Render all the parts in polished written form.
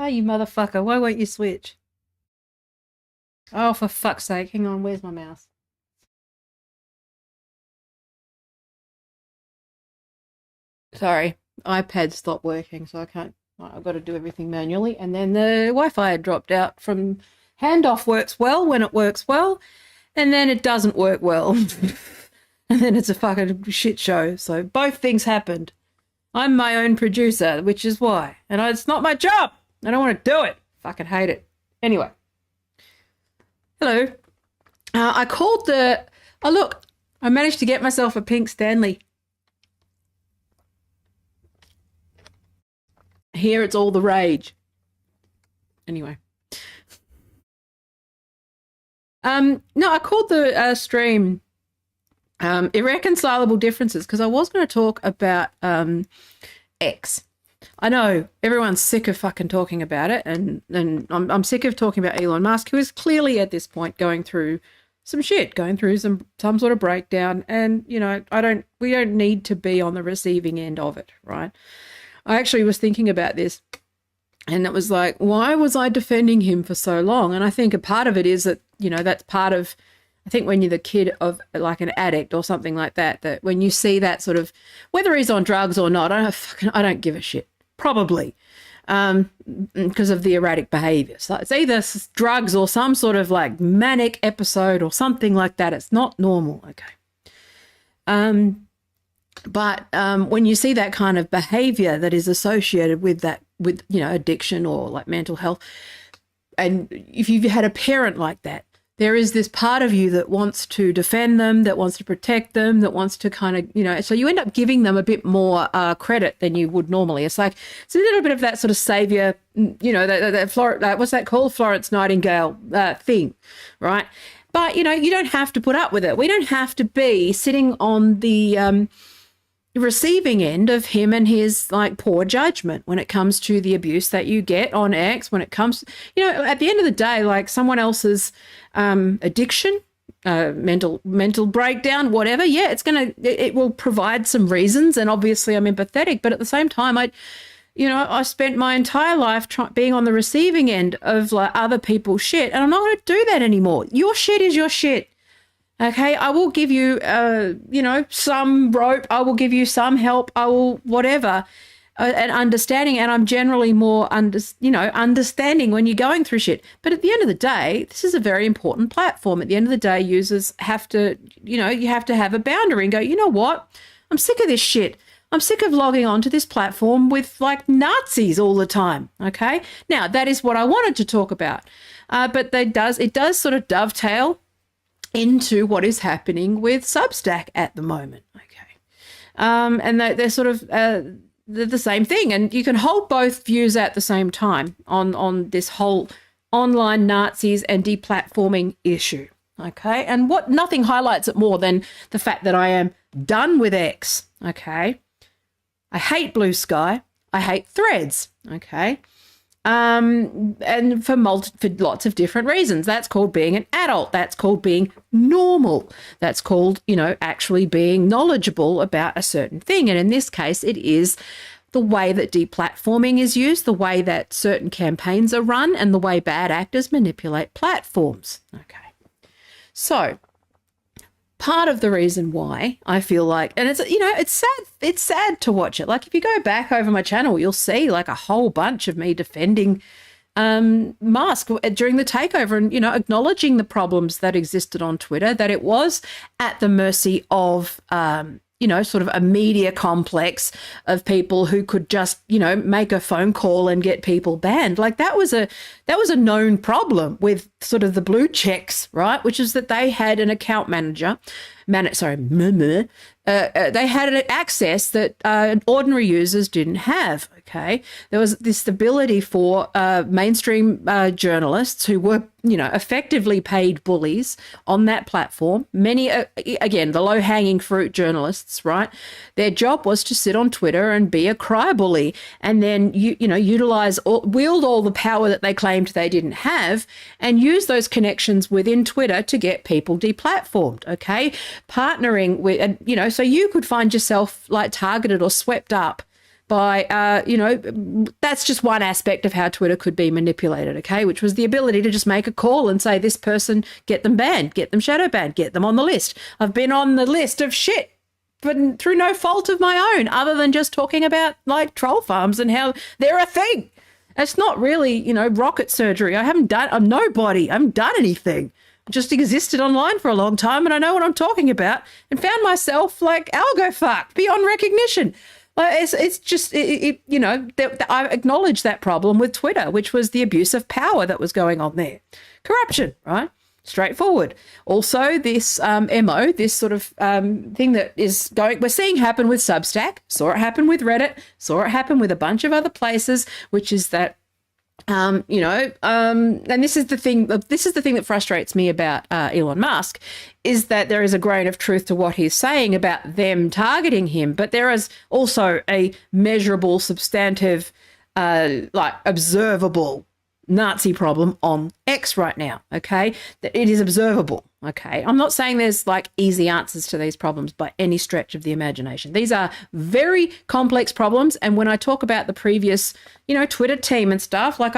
Oh, you motherfucker. Why won't you switch? Oh, for fuck's sake. Hang on. Where's my mouse? Sorry. iPad stopped working, so I can't. I've got to do everything manually. And then the Wi-Fi had dropped out from handoff works well when it works well, and then it doesn't work well. And then it's a fucking shit show. So both things happened. I'm my own producer, which is why. And it's not my job. I don't want to do it. Fucking hate it. Anyway. Hello. I called the... Oh, look. I managed to get myself a pink Stanley. Here it's all the rage. Anyway. No, I called the stream Irreconcilable Differences because I was going to talk about X. I know everyone's sick of fucking talking about it, and I'm sick of talking about Elon Musk, who is clearly at this point going through some shit, going through some sort of breakdown, and you know, we don't need to be on the receiving end of it, right? I actually was thinking about this, and it was like, why was I defending him for so long? And I think a part of it is that, you know, that's part of, I think when you're the kid of like an addict or something like that, that when you see that sort of, whether he's on drugs or not, I don't give a shit. Probably because of the erratic behavior. So it's either drugs or some sort of like manic episode or something like that. It's not normal. Okay. But when you see that kind of behavior that is associated with that, with, you know, addiction or like mental health, and if you've had a parent like that, there is this part of you that wants to defend them, that wants to protect them, that wants to kind of, you know, so you end up giving them a bit more credit than you would normally. It's like, it's a little bit of that sort of savior, you know, what's that called? Florence Nightingale thing, right? But, you know, you don't have to put up with it. We don't have to be sitting on the, receiving end of him and his like poor judgment when it comes to the abuse that you get on X, when it comes, at the end of the day, like someone else's addiction, mental breakdown, whatever. Yeah, it will provide some reasons. And obviously I'm empathetic, but at the same time, I spent my entire life being on the receiving end of like other people's shit, and I'm not going to do that anymore. Your shit is your shit. Okay, I will give you, some rope. I will give you some help. I will whatever, and understanding. And I'm generally more understanding when you're going through shit. But at the end of the day, this is a very important platform. At the end of the day, users have to, you have to have a boundary and go, you know what? I'm sick of this shit. I'm sick of logging onto this platform with like Nazis all the time. Okay, now that is what I wanted to talk about, but it does sort of dovetail into what is happening with Substack at the moment. Okay. And they're sort of they're the same thing. And you can hold both views at the same time on this whole online Nazis and deplatforming issue. Okay. And nothing highlights it more than the fact that I am done with X. Okay. I hate Blue Sky. I hate Threads. Okay. And for lots of different reasons. That's called being an adult. That's called being normal. That's called, actually being knowledgeable about a certain thing. And in this case, it is the way that deplatforming is used, the way that certain campaigns are run, and the way bad actors manipulate platforms. Okay. So part of the reason why I feel like, and it's sad to watch it. Like if you go back over my channel, you'll see like a whole bunch of me defending Musk during the takeover and, acknowledging the problems that existed on Twitter, that it was at the mercy of, sort of a media complex of people who could just, make a phone call and get people banned. Like that was a known problem with sort of the blue checks, right? Which is that they had an account manager, they had an access that ordinary users didn't have. Okay, there was this ability for mainstream journalists who were, effectively paid bullies on that platform. Many, again, the low-hanging fruit journalists, right? Their job was to sit on Twitter and be a cry bully, and then wield all the power that they claimed they didn't have, and use those connections within Twitter to get people deplatformed. Okay, partnering with, so you could find yourself like targeted or swept up by, that's just one aspect of how Twitter could be manipulated, okay, which was the ability to just make a call and say, this person, get them banned, get them shadow banned, get them on the list. I've been on the list of shit, but through no fault of my own, other than just talking about like troll farms and how they're a thing. It's not really, rocket surgery. I'm nobody. I haven't done anything. Just existed online for a long time, and I know what I'm talking about, and found myself like algo fucked beyond recognition. It's just, I acknowledged that problem with Twitter, which was the abuse of power that was going on there. Corruption, right? Straightforward. Also, this MO, this sort of thing that is we're seeing happen with Substack, saw it happen with Reddit, saw it happen with a bunch of other places, which is that, and this is the thing that frustrates me about Elon Musk, is that there is a grain of truth to what he's saying about them targeting him, but there is also a measurable, substantive, observable Nazi problem on X right now, okay? That it is observable, okay? I'm not saying there's like easy answers to these problems by any stretch of the imagination. These are very complex problems, and when I talk about the previous, Twitter team and stuff, like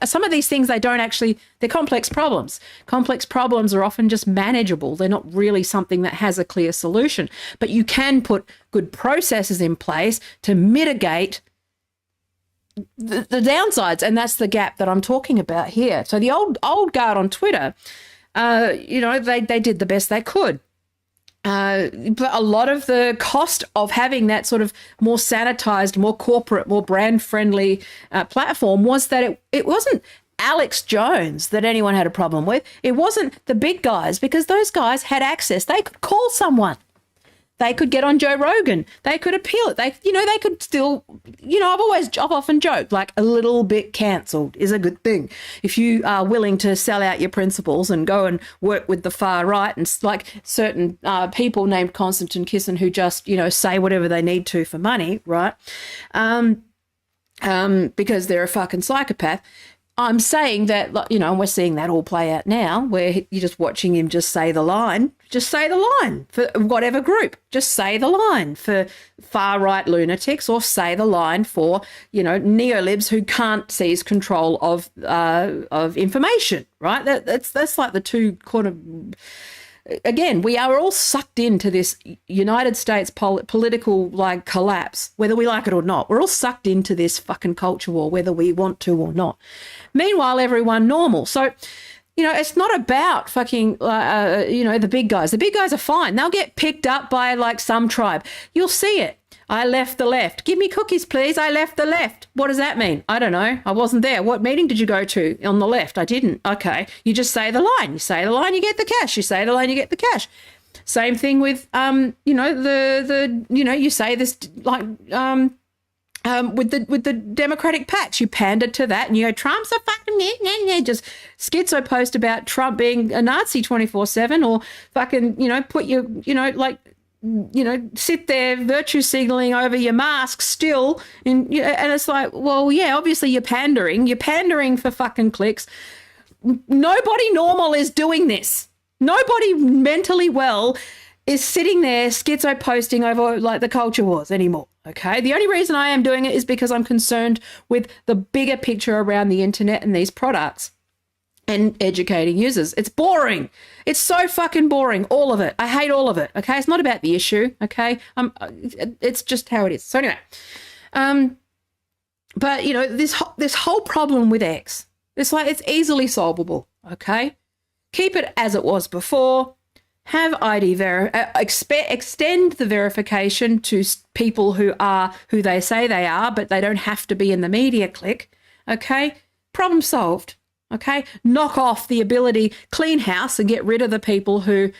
some of these things, they're complex problems. Complex problems are often just manageable. They're not really something that has a clear solution, but you can put good processes in place to mitigate the downsides, and that's the gap that I'm talking about here. So the old guard on Twitter, they did the best they could. But a lot of the cost of having that sort of more sanitized, more corporate, more brand-friendly platform was that it wasn't Alex Jones that anyone had a problem with. It wasn't the big guys, because those guys had access. They could call someone. They could get on Joe Rogan. They could appeal it. They could still, I've often joked, like a little bit cancelled is a good thing. If you are willing to sell out your principles and go and work with the far right and like certain people named Konstantin Kisin who just, say whatever they need to for money, right? Because they're a fucking psychopath. I'm saying that, and we're seeing that all play out now, where you're just watching him just say the line for whatever group. Just say the line for far-right lunatics, or say the line for, neolibs who can't seize control of information, right? That's like the two kind of... Again, we are all sucked into this United States political collapse, whether we like it or not. We're all sucked into this fucking culture war, whether we want to or not. Meanwhile, everyone normal. So, it's not about fucking, the big guys. The big guys are fine. They'll get picked up by some tribe. You'll see it. I left the left. Give me cookies, please. I left the left. What does that mean? I don't know. I wasn't there. What meeting did you go to on the left? I didn't. Okay. You just say the line. You say the line, you get the cash. You say the line, you get the cash. Same thing with, you say this with the Democratic patch. You pander to that and you go, Trump's a fucking just schizo post about Trump being a Nazi 24/7, or fucking, put your, sit there virtue signaling over your mask still. And it's like, well, yeah, obviously you're pandering. You're pandering for fucking clicks. Nobody normal is doing this. Nobody mentally well is sitting there schizo posting over the culture wars anymore. Okay. The only reason I am doing it is because I'm concerned with the bigger picture around the internet and these products and educating users. It's boring. It's so fucking boring. All of it. I hate all of it. Okay. It's not about the issue. Okay. It's just how it is. So anyway, but this whole problem with X, it's easily solvable. Okay. Keep it as it was before. Have ID extend the verification to people who are who they say they are, but they don't have to be in the media clique. Okay. Problem solved. Okay, knock off the ability, clean house, and get rid of the people who,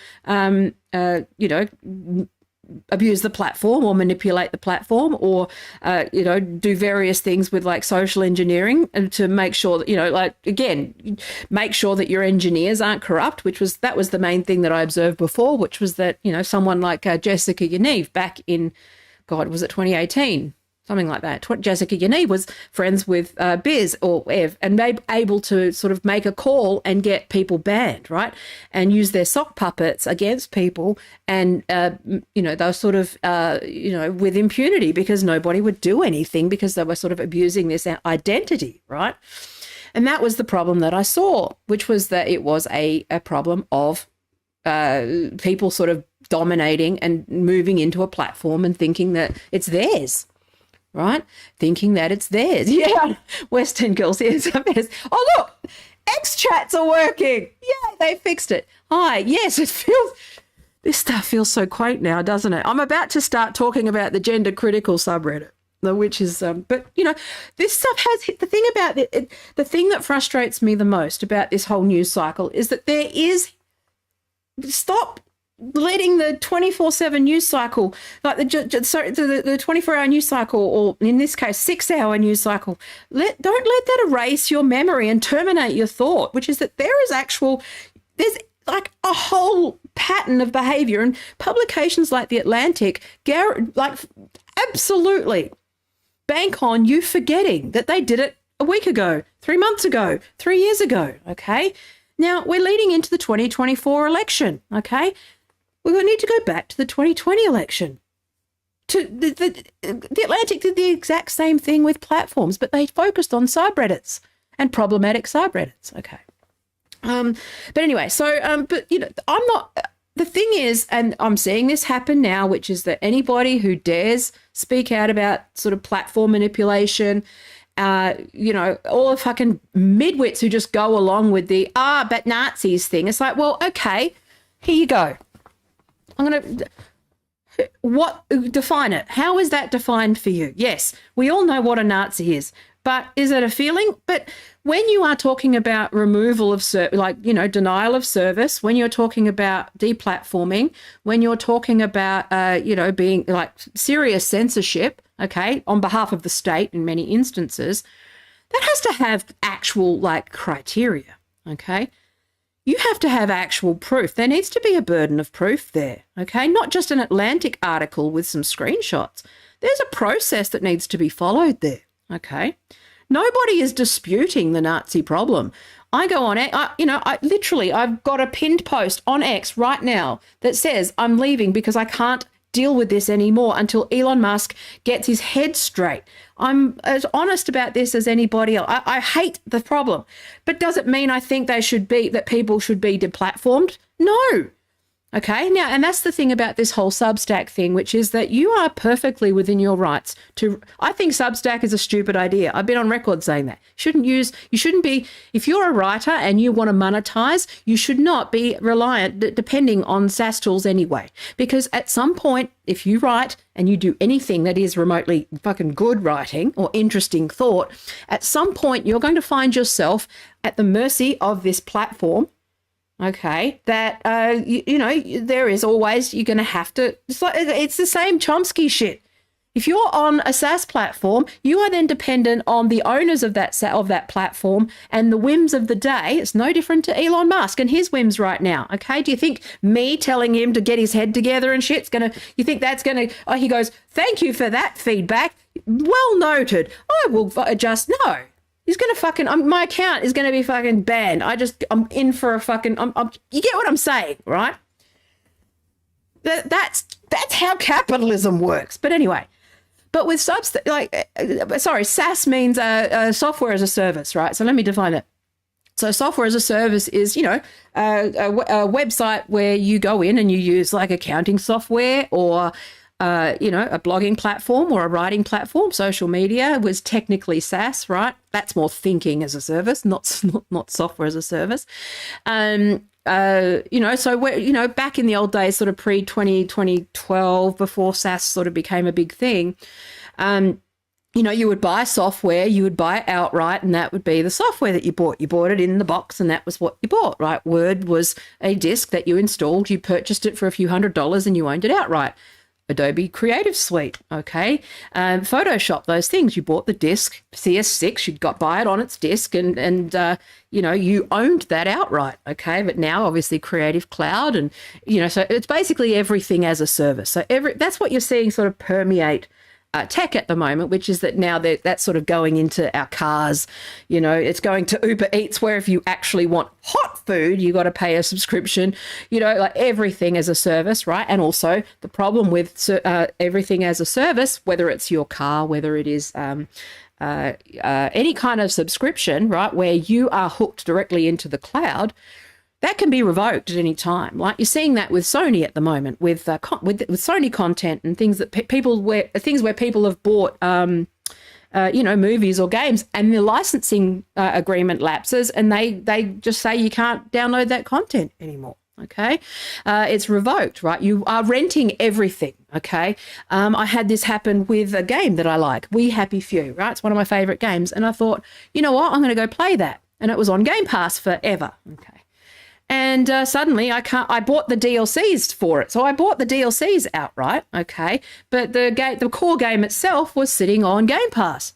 abuse the platform or manipulate the platform, or, do various things with social engineering, and to make sure that, make sure that your engineers aren't corrupt, that was the main thing that I observed before, which was that, someone like Jessica Yaniv back in, was it 2018? Something like that. Jessica Yaniv was friends with Biz or Ev, and able to sort of make a call and get people banned, right? And use their sock puppets against people, and they were sort of with impunity, because nobody would do anything because they were sort of abusing this identity, right? And that was the problem that I saw, which was that it was a problem of people sort of dominating and moving into a platform and thinking that it's theirs. Right? Thinking that it's theirs. Yeah. West End girls. Yes. Oh, look, X chats are working. Yeah, they fixed it. Hi. Yes, this stuff feels so quaint now, doesn't it? I'm about to start talking about the gender critical subreddit, which is, but this stuff has hit. The thing about it, the thing that frustrates me the most about this whole news cycle is that stop letting the 24/7 news cycle, like the 24-hour news cycle, or in this case 6-hour news cycle, don't let that erase your memory and terminate your thought, which is that there's like a whole pattern of behavior, and publications like The Atlantic absolutely bank on you forgetting that they did it a week ago, 3 months ago, 3 years ago. Okay, now we're leading into the 2024 election. Okay, we need to go back to the 2020 election. The Atlantic did the exact same thing with platforms, but they focused on subreddits and problematic subreddits. Okay. But anyway, so, I'm not, the thing is, and I'm seeing this happen now, which is that anybody who dares speak out about sort of platform manipulation, all the fucking midwits who just go along with the, but Nazis thing. It's like, well, okay, here you go. What, define it? How is that defined for you? Yes, we all know what a Nazi is, but is it a feeling? But when you are talking about removal of denial of service, when you're talking about deplatforming, when you're talking about being like serious censorship, okay, on behalf of the state in many instances, that has to have actual like criteria, okay? You have to have actual proof. There needs to be a burden of proof there, okay? Not just an Atlantic article with some screenshots. There's a process that needs to be followed there, okay? Nobody is disputing the Nazi problem. I go on, I've got a pinned post on X right now that says I'm leaving because I can't deal with this anymore until Elon Musk gets his head straight. I'm as honest about this as anybody else. I hate the problem, but does it mean I think that people should be deplatformed? No. Okay, now, and that's the thing about this whole Substack thing, which is that you are perfectly within your rights to, I think Substack is a stupid idea. I've been on record saying that. You shouldn't be, if you're a writer and you want to monetize, you should not be reliant, depending on SaaS tools anyway. Because at some point, if you write and you do anything that is remotely fucking good writing or interesting thought, at some point you're going to find yourself at the mercy of this platform. Okay, that, there is always, you're going to have to, it's the same Chomsky shit. If you're on a SaaS platform, you are then dependent on the owners of that platform and the whims of the day. It's no different to Elon Musk and his whims right now. Okay, do you think me telling him to get his head together and shit's going to, you think that's going to, he goes, thank you for that feedback. Well noted. I will adjust. No. He's going to fucking, my account is going to be fucking banned. I'm in for a fucking, you get what I'm saying, right? That's how capitalism works. But anyway, but with SaaS means software as a service, right? So let me define it. So software as a service is, a website where you go in and you use like accounting software or a blogging platform or a writing platform. Social media was technically SaaS, right? That's more thinking as a service, not software as a service. So we're, back in the old days, sort of pre-2012, before SaaS sort of became a big thing, you would buy software, you would buy it outright, and that would be the software that you bought. You bought it in the box, and that was what you bought, right? Word was a disk that you installed. You purchased it for a few $100s, and you owned it outright. Adobe Creative Suite, okay, Photoshop, those things. You bought the disk, CS6, you'd buy it on its disk, and you owned that outright, okay. But now, obviously, Creative Cloud, and so it's basically everything as a service. So that's what you're seeing sort of permeate tech at the moment, which is that now that's sort of going into our cars. It's going to Uber Eats, where if you actually want hot food, you got to pay a subscription, like everything as a service, right? And also the problem with everything as a service, whether it's your car, whether it is any kind of subscription, right, where you are hooked directly into the cloud, that can be revoked at any time. Like you're seeing that with Sony at the moment, with Sony content and things that things where people have bought, movies or games, and the licensing agreement lapses, and they just say you can't download that content anymore. Okay, it's revoked, right? You are renting everything. Okay, I had this happen with a game that I like, We Happy Few, right? It's one of my favorite games, and I thought, you know what, I'm going to go play that, and it was on Game Pass forever. Okay. And suddenly I bought the DLCs for it. So I bought the DLCs outright, okay? But the core game itself was sitting on Game Pass.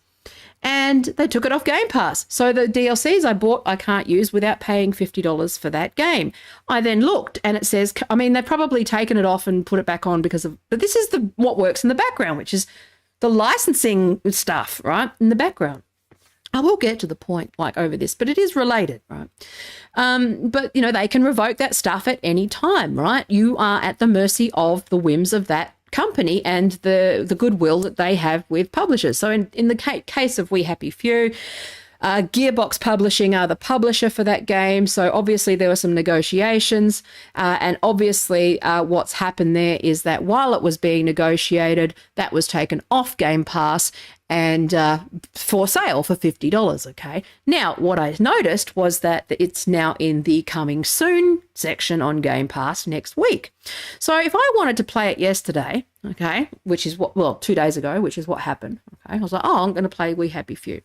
And they took it off Game Pass. So the DLCs I bought, I can't use without paying $50 for that game. I then looked and it says, they've probably taken it off and put it back on but this is what works in the background, which is the licensing stuff, right, in the background. I will get to the point over this, but it is related, right? But, they can revoke that stuff at any time, right? You are at the mercy of the whims of that company and the goodwill that they have with publishers. So in the case of We Happy Few, Gearbox Publishing are the publisher for that game. So obviously there were some negotiations. And obviously what's happened there is that while it was being negotiated, that was taken off Game Pass and for sale for $50. Okay. Now, what I noticed was that it's now in the coming soon section on Game Pass next week. So if I wanted to play it yesterday, okay, which is 2 days ago, which is what happened. Okay. I was like, oh, I'm going to play We Happy Few.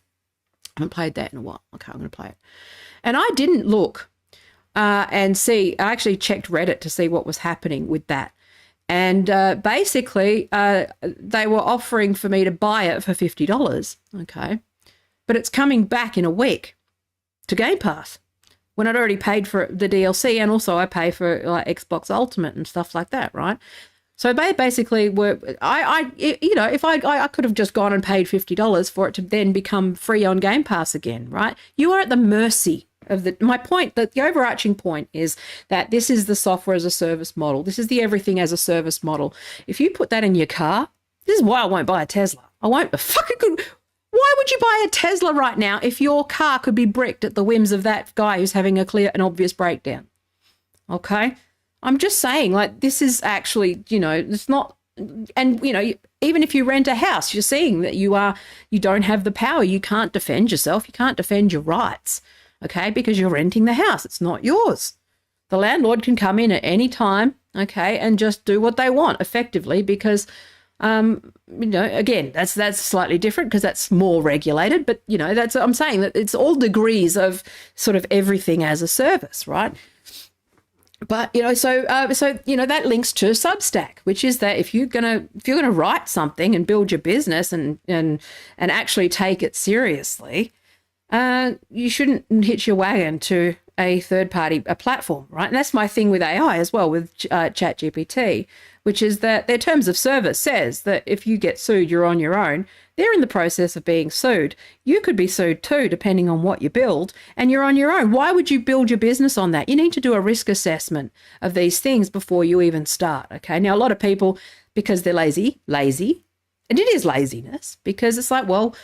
I haven't played that in a while. Okay, I'm going to play it. And I didn't look and see. I actually checked Reddit to see what was happening with that. And basically, they were offering for me to buy it for $50. Okay. But it's coming back in a week to Game Pass when I'd already paid for the DLC, and also I pay for like Xbox Ultimate and stuff like that, right? So they basically were, if I could have just gone and paid $50 for it to then become free on Game Pass again, right? You are at the mercy of my point, that the overarching point is that this is the software as a service model. This is the everything as a service model. If you put that in your car, this is why I won't buy a Tesla. I won't fucking could. Why would you buy a Tesla right now if your car could be bricked at the whims of that guy who's having a clear and obvious breakdown? Okay. I'm just saying, like, this is actually, it's not, and, even if you rent a house, you're seeing that you don't have the power. You can't defend yourself. You can't defend your rights, okay, because you're renting the house. It's not yours. The landlord can come in at any time, okay, and just do what they want effectively because, again, that's slightly different because that's more regulated. But, I'm saying that it's all degrees of sort of everything as a service, right? But, so that links to Substack, which is that if you're gonna write something and build your business and actually take it seriously, you shouldn't hitch your wagon to a third-party platform, right? And that's my thing with AI as well, with ChatGPT, which is that their terms of service says that if you get sued, you're on your own. They're in the process of being sued. You could be sued too, depending on what you build, and you're on your own. Why would you build your business on that? You need to do a risk assessment of these things before you even start, okay? Now, a lot of people, because they're lazy, and it is laziness, because it's like, well,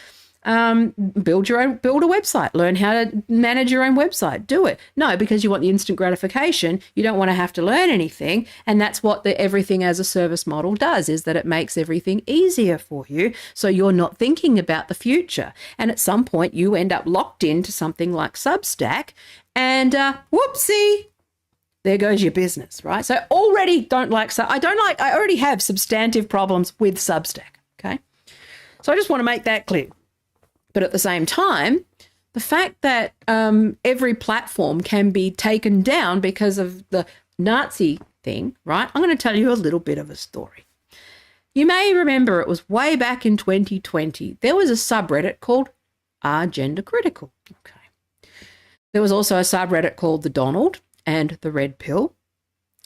build a website, learn how to manage your own website, do it. No, because you want the instant gratification. You don't want to have to learn anything. And that's what the everything as a service model does, is that it makes everything easier for you. So you're not thinking about the future. And at some point you end up locked into something like Substack and whoopsie, there goes your business, right? So I already have substantive problems with Substack. Okay. So I just want to make that clear. But at the same time, the fact that every platform can be taken down because of the Nazi thing, right? I'm going to tell you a little bit of a story. You may remember it was way back in 2020. There was a subreddit called Are Gender Critical? Okay. There was also a subreddit called The Donald and The Red Pill.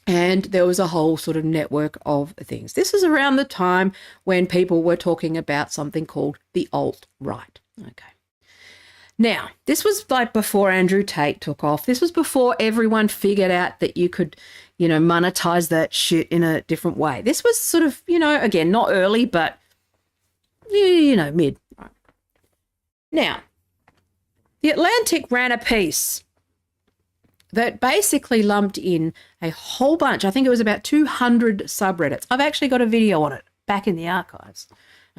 And there was a whole sort of network of things. This is around the time when people were talking about something called the alt-right. Okay. Now, this was like before Andrew Tate took off. This was before everyone figured out that you could, monetize that shit in a different way. This was sort of, again, not early, but, mid. Right. Now, The Atlantic ran a piece that basically lumped in a whole bunch. I think it was about 200 subreddits. I've actually got a video on it back in the archives,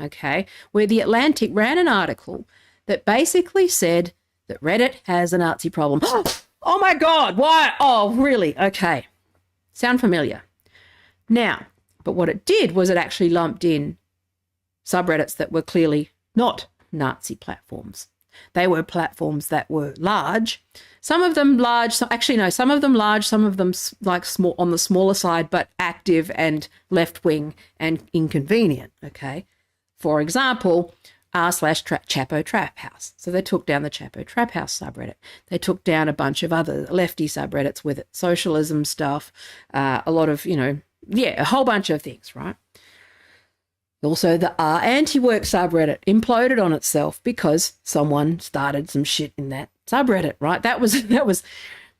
okay, where The Atlantic ran an article that basically said that Reddit has a Nazi problem. Oh my God, why? Oh, really? Okay. Sound familiar? Now, but what it did was it actually lumped in subreddits that were clearly not Nazi platforms. They were platforms that were large, some of them large, some of them large, some of them like small, on the smaller side, but active and left-wing and inconvenient, okay? For example, r/Chapo Trap House. So they took down the Chapo Trap House subreddit. They took down a bunch of other lefty subreddits with it, socialism stuff, a lot of, a whole bunch of things, right? Also, the Anti-Work subreddit imploded on itself because someone started some shit in that subreddit, right? That was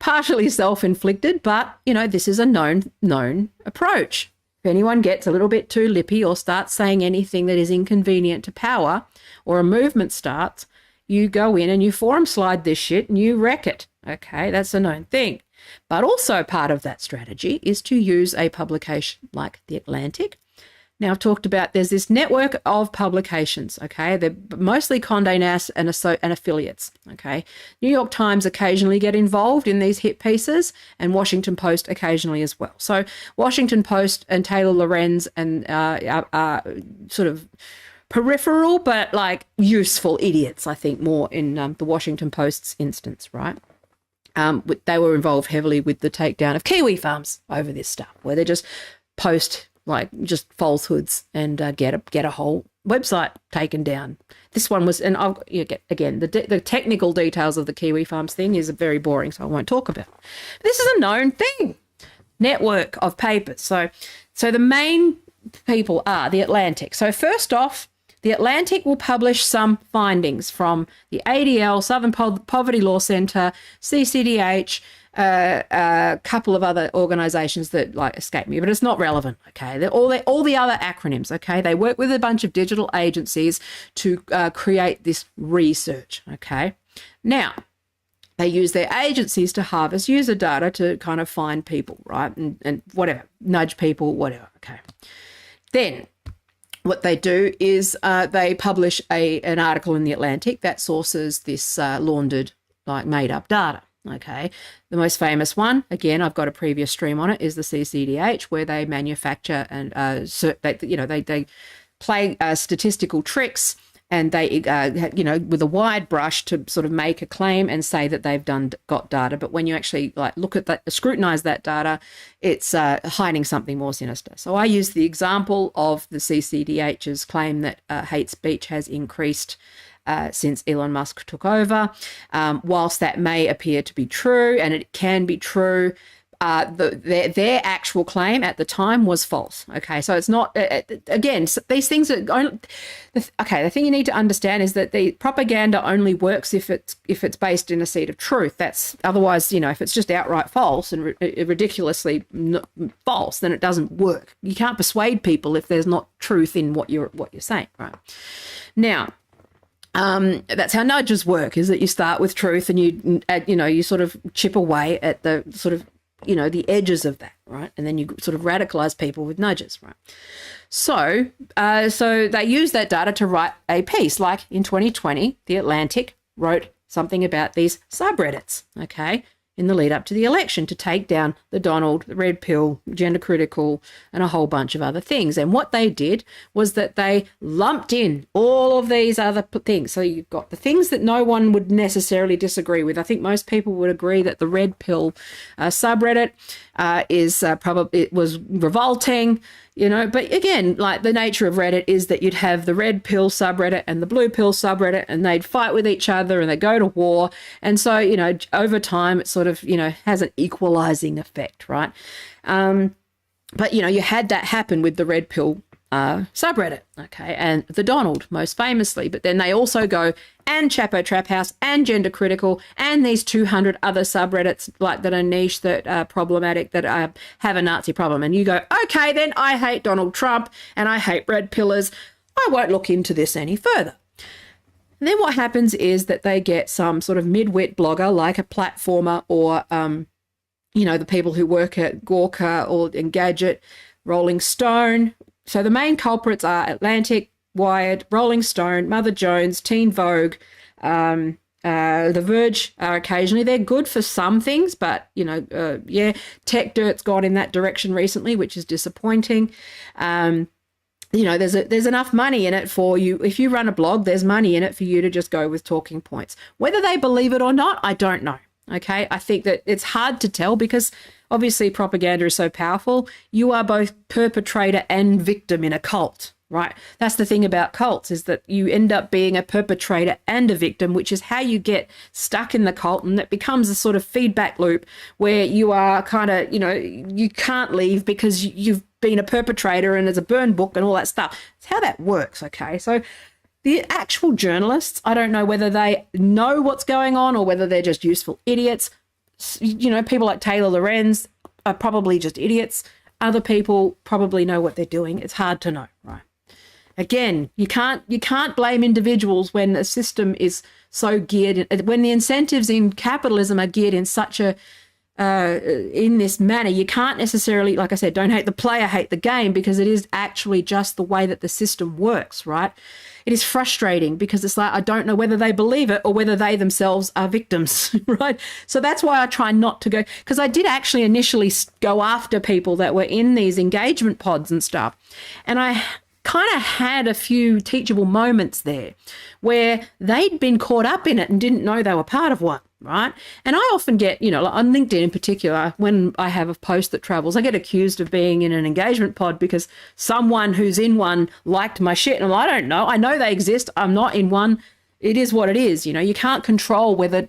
partially self-inflicted, but, this is a known approach. If anyone gets a little bit too lippy or starts saying anything that is inconvenient to power, or a movement starts, you go in and you forum slide this shit and you wreck it. Okay, that's a known thing. But also part of that strategy is to use a publication like The Atlantic. Now, I've talked about there's this network of publications, okay? They're mostly Condé Nast and affiliates, okay? New York Times occasionally get involved in these hit pieces, and Washington Post occasionally as well. So Washington Post and Taylor Lorenz and are sort of peripheral but like useful idiots, I think, more in the Washington Post's instance, right? They were involved heavily with the takedown of Kiwi farms over this stuff, where they just post like just falsehoods and get a whole website taken down. This one was, and I'll again, the technical details of the Kiwi farms thing is very boring, so I won't talk about it. This is a known thing, network of papers. So the main people are The Atlantic. So first off, The Atlantic will publish some findings from the ADL, Southern Poverty Law Centre, CCDH, a couple of other organisations that like escape me, but it's not relevant. Okay, they're all the other acronyms. Okay, they work with a bunch of digital agencies to create this research. Okay, now they use their agencies to harvest user data to kind of find people, right, and whatever, nudge people, whatever. Okay, then what they do is they publish an article in The Atlantic that sources this laundered, like made-up data. Okay, the most famous one, again, I've got a previous stream on it, is the CCDH, where they manufacture and they play statistical tricks, and they with a wide brush to sort of make a claim and say that they've got data. But when you actually like look at that, scrutinize that data, it's hiding something more sinister. So I use the example of the CCDH's claim that hate speech has increased since Elon Musk took over. Whilst that may appear to be true, and it can be true, their actual claim at the time was false. Okay, so it's not, again, these things are only, okay, the thing you need to understand is that the propaganda only works if it's based in a seed of truth. That's otherwise, if it's just outright false and ridiculously false, then it doesn't work. You can't persuade people if there's not truth in what you're saying, right? Now, that's how nudges work, is that you start with truth and you sort of chip away at the sort of, the edges of that, right? And then you sort of radicalize people with nudges, right? So they use that data to write a piece. Like in 2020, The Atlantic wrote something about these subreddits, okay, in the lead up to the election, to take down the Donald, the red pill, gender critical, and a whole bunch of other things. And what they did was that they lumped in all of these other things. So you've got the things that no one would necessarily disagree with. I think most people would agree that the red pill subreddit it was revolting, but again, like the nature of Reddit is that you'd have the red pill subreddit and the blue pill subreddit, and they'd fight with each other and they go to war. And so, over time it sort of, has an equalizing effect, right? But, you had that happen with the red pill subreddit, okay, and the Donald most famously. But then they also go and Chapo Trap House and Gender Critical and these 200 other subreddits like that are niche, that are problematic, that have a Nazi problem. And you go, okay, then I hate Donald Trump and I hate red pillars. I won't look into this any further. And then what happens is that they get some sort of mid-wit blogger like a platformer or, the people who work at Gawker or Engadget, Rolling Stone. So the main culprits are Atlantic, Wired, Rolling Stone, Mother Jones, Teen Vogue, The Verge are occasionally. They're good for some things, but, Tech Dirt's gone in that direction recently, which is disappointing. There's enough money in it for you. If you run a blog, there's money in it for you to just go with talking points. Whether they believe it or not, I don't know. Okay, I think that it's hard to tell because obviously propaganda is so powerful. You are both perpetrator and victim in a cult, right? That's the thing about cults, is that you end up being a perpetrator and a victim, which is how you get stuck in the cult, and it becomes a sort of feedback loop where you are kind of, you can't leave because you've been a perpetrator and there's a burn book and all that stuff. It's how that works, okay? So the actual journalists, I don't know whether they know what's going on or whether they're just useful idiots. People like Taylor Lorenz are probably just idiots. Other people probably know what they're doing. It's hard to know, right? Again, you can't blame individuals when the system is so geared, when the incentives in capitalism are geared in such a in this manner. You can't necessarily, like I said, don't hate the player, hate the game, because it is actually just the way that the system works, right? It is frustrating because it's like, I don't know whether they believe it or whether they themselves are victims, right? So that's why I try not to go, because I did actually initially go after people that were in these engagement pods and stuff. And I kind of had a few teachable moments there where they'd been caught up in it and didn't know they were part of one, right? And I often get, like on LinkedIn in particular, when I have a post that travels, I get accused of being in an engagement pod because someone who's in one liked my shit. And I'm like, I don't know. I know they exist. I'm not in one. It is what it is. You can't control whether,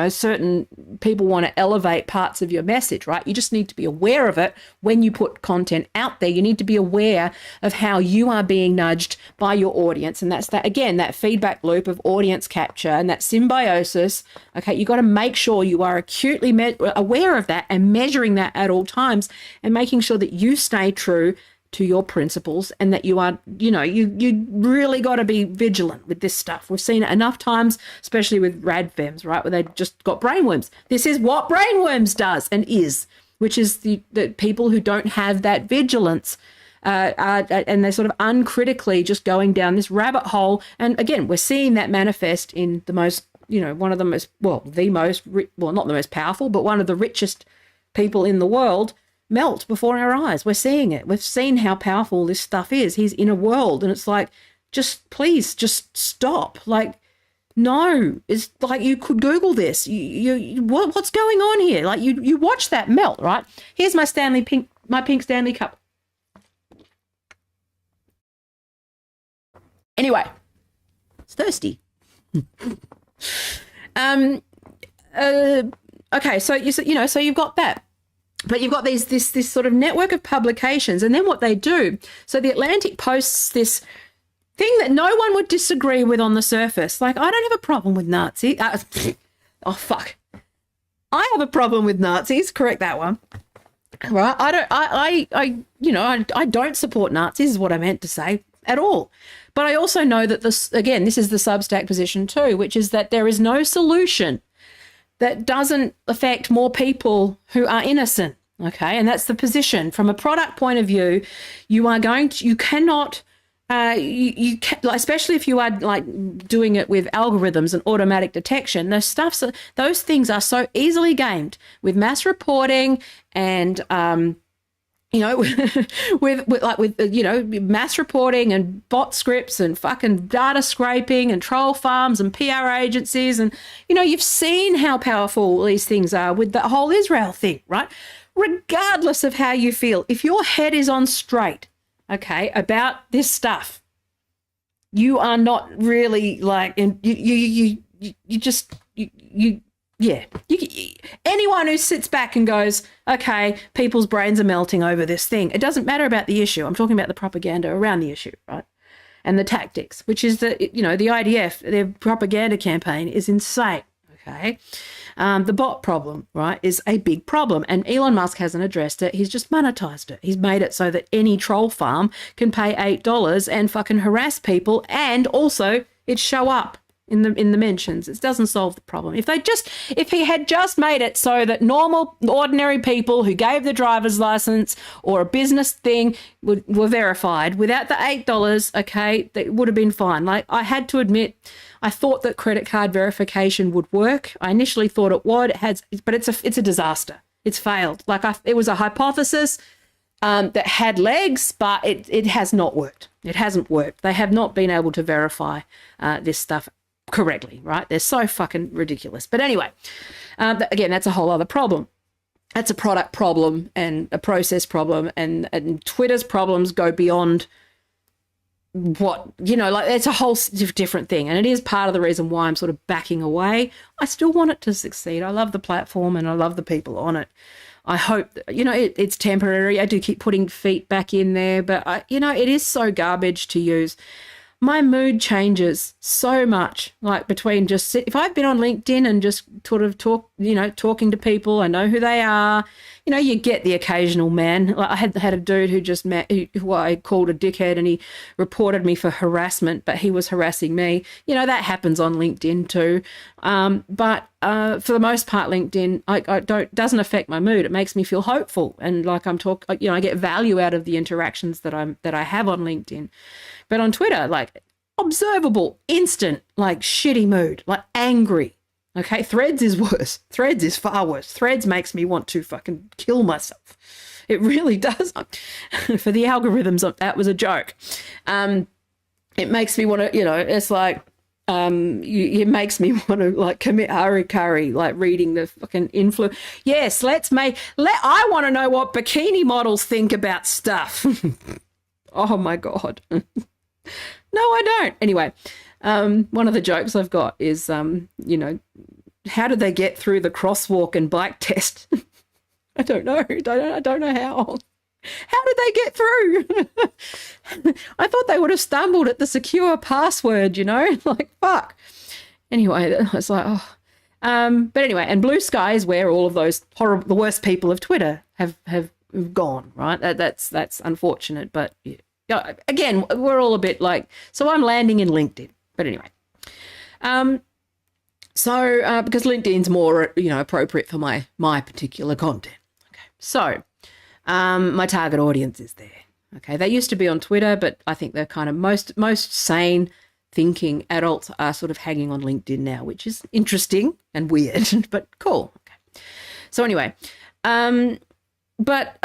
certain people want to elevate parts of your message, right? You just need to be aware of it when you put content out there. You need to be aware of how you are being nudged by your audience. And that's that, again, that feedback loop of audience capture and that symbiosis. Okay, you got to make sure you are acutely aware of that and measuring that at all times and making sure that you stay true to your principles, and that you are, you really got to be vigilant with this stuff. We've seen it enough times, especially with radfems, right, where they just got brainworms. This is what brainworms does and is, which is the people who don't have that vigilance and they're sort of uncritically just going down this rabbit hole. And again, we're seeing that manifest in the most, one of the most, not the most powerful, but one of the richest people in the world melt before our eyes. We're seeing it. We've seen how powerful this stuff is. He's in a world, and it's like, please just stop. Like, no, it's like, you could Google this. What's going on here? Like, you watch that melt, right? Here's my pink Stanley cup. Anyway, it's thirsty. Okay, so so you've got that. But you've got this sort of network of publications, and then what they do. So the Atlantic posts this thing that no one would disagree with on the surface. Like, I don't have a problem with Nazi. Oh fuck, I have a problem with Nazis. Correct that one, right? I don't support Nazis. Is what I meant to say at all. But I also know that this is the Substack position too, which is that there is no solution that doesn't affect more people who are innocent, okay? And that's the position. From a product point of view, you cannot, especially if you are like doing it with algorithms and automatic detection, those things are so easily gamed with mass reporting and, with mass reporting and bot scripts and fucking data scraping and troll farms and PR agencies. And, you've seen how powerful these things are with the whole Israel thing, right? Regardless of how you feel, if your head is on straight, okay, about this stuff, you are not really like, anyone who sits back and goes, okay, people's brains are melting over this thing. It doesn't matter about the issue. I'm talking about the propaganda around the issue, right? And the tactics, which is the IDF, their propaganda campaign is insane, okay? The bot problem, right, is a big problem. And Elon Musk hasn't addressed it. He's just monetized it. He's made it so that any troll farm can pay $8 and fucking harass people, and also it show up in the mentions. It doesn't solve the problem. If he had just made it so that normal, ordinary people who gave the driver's license or a business thing were verified without the $8, okay, that would have been fine. Like, I had to admit, I thought that credit card verification would work. I initially thought it would. But it's a disaster. It's failed. Like, it was a hypothesis that had legs, but it has not worked. It hasn't worked. They have not been able to verify this stuff correctly, right? They're so fucking ridiculous. But anyway, again, that's a whole other problem. That's a product problem and a process problem, and Twitter's problems go beyond what, it's a whole different thing. And it is part of the reason why I'm sort of backing away. I still want it to succeed. I love the platform and I love the people on it. I hope, it's temporary. I do keep putting feet back in there, but it is so garbage to use. My mood changes so much, like between if I've been on LinkedIn and just sort of talk talking to people. I know who they are. You get the occasional man. Like I had a dude who just met, who I called a dickhead, and he reported me for harassment, but he was harassing me. That happens on LinkedIn too. But for the most part, LinkedIn, doesn't affect my mood. It makes me feel hopeful. And like I get value out of the interactions that I have on LinkedIn. But on Twitter, like observable, instant, like shitty mood, like angry. Okay, Threads is worse. Threads is far worse. Threads makes me want to fucking kill myself. It really does. For the algorithms, that was a joke. It makes me want to, it's like, it makes me want to like commit harikari, like reading the fucking influ. Yes, I want to know what bikini models think about stuff. Oh my God. No, I don't. Anyway. One of the jokes I've got is, how did they get through the crosswalk and bike test? I don't know. I don't know how. How did they get through? I thought they would have stumbled at the secure password, like, fuck. Anyway, I was like, oh. But anyway, and Blue Sky is where all of those the worst people of Twitter have gone, right? That's unfortunate, but yeah. Again, we're all a bit like, so I'm landing in LinkedIn. But anyway, because LinkedIn's more, appropriate for my particular content. Okay, so my target audience is there. Okay, they used to be on Twitter, but I think they're kind of most sane thinking adults are sort of hanging on LinkedIn now, which is interesting and weird, but cool. Okay, so anyway, what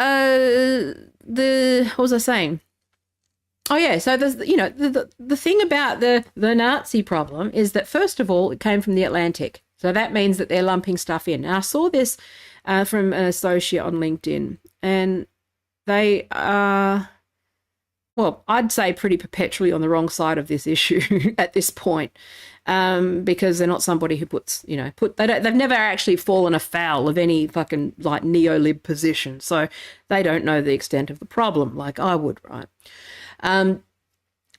was I saying? Oh, yeah. So there's, the thing about the Nazi problem is that, first of all, it came from the Atlantic. So that means that they're lumping stuff in. Now, I saw this from an associate on LinkedIn, and they are, well, I'd say pretty perpetually on the wrong side of this issue at this point, because they're not somebody who they've never actually fallen afoul of any fucking like neolib position. So they don't know the extent of the problem like I would, right?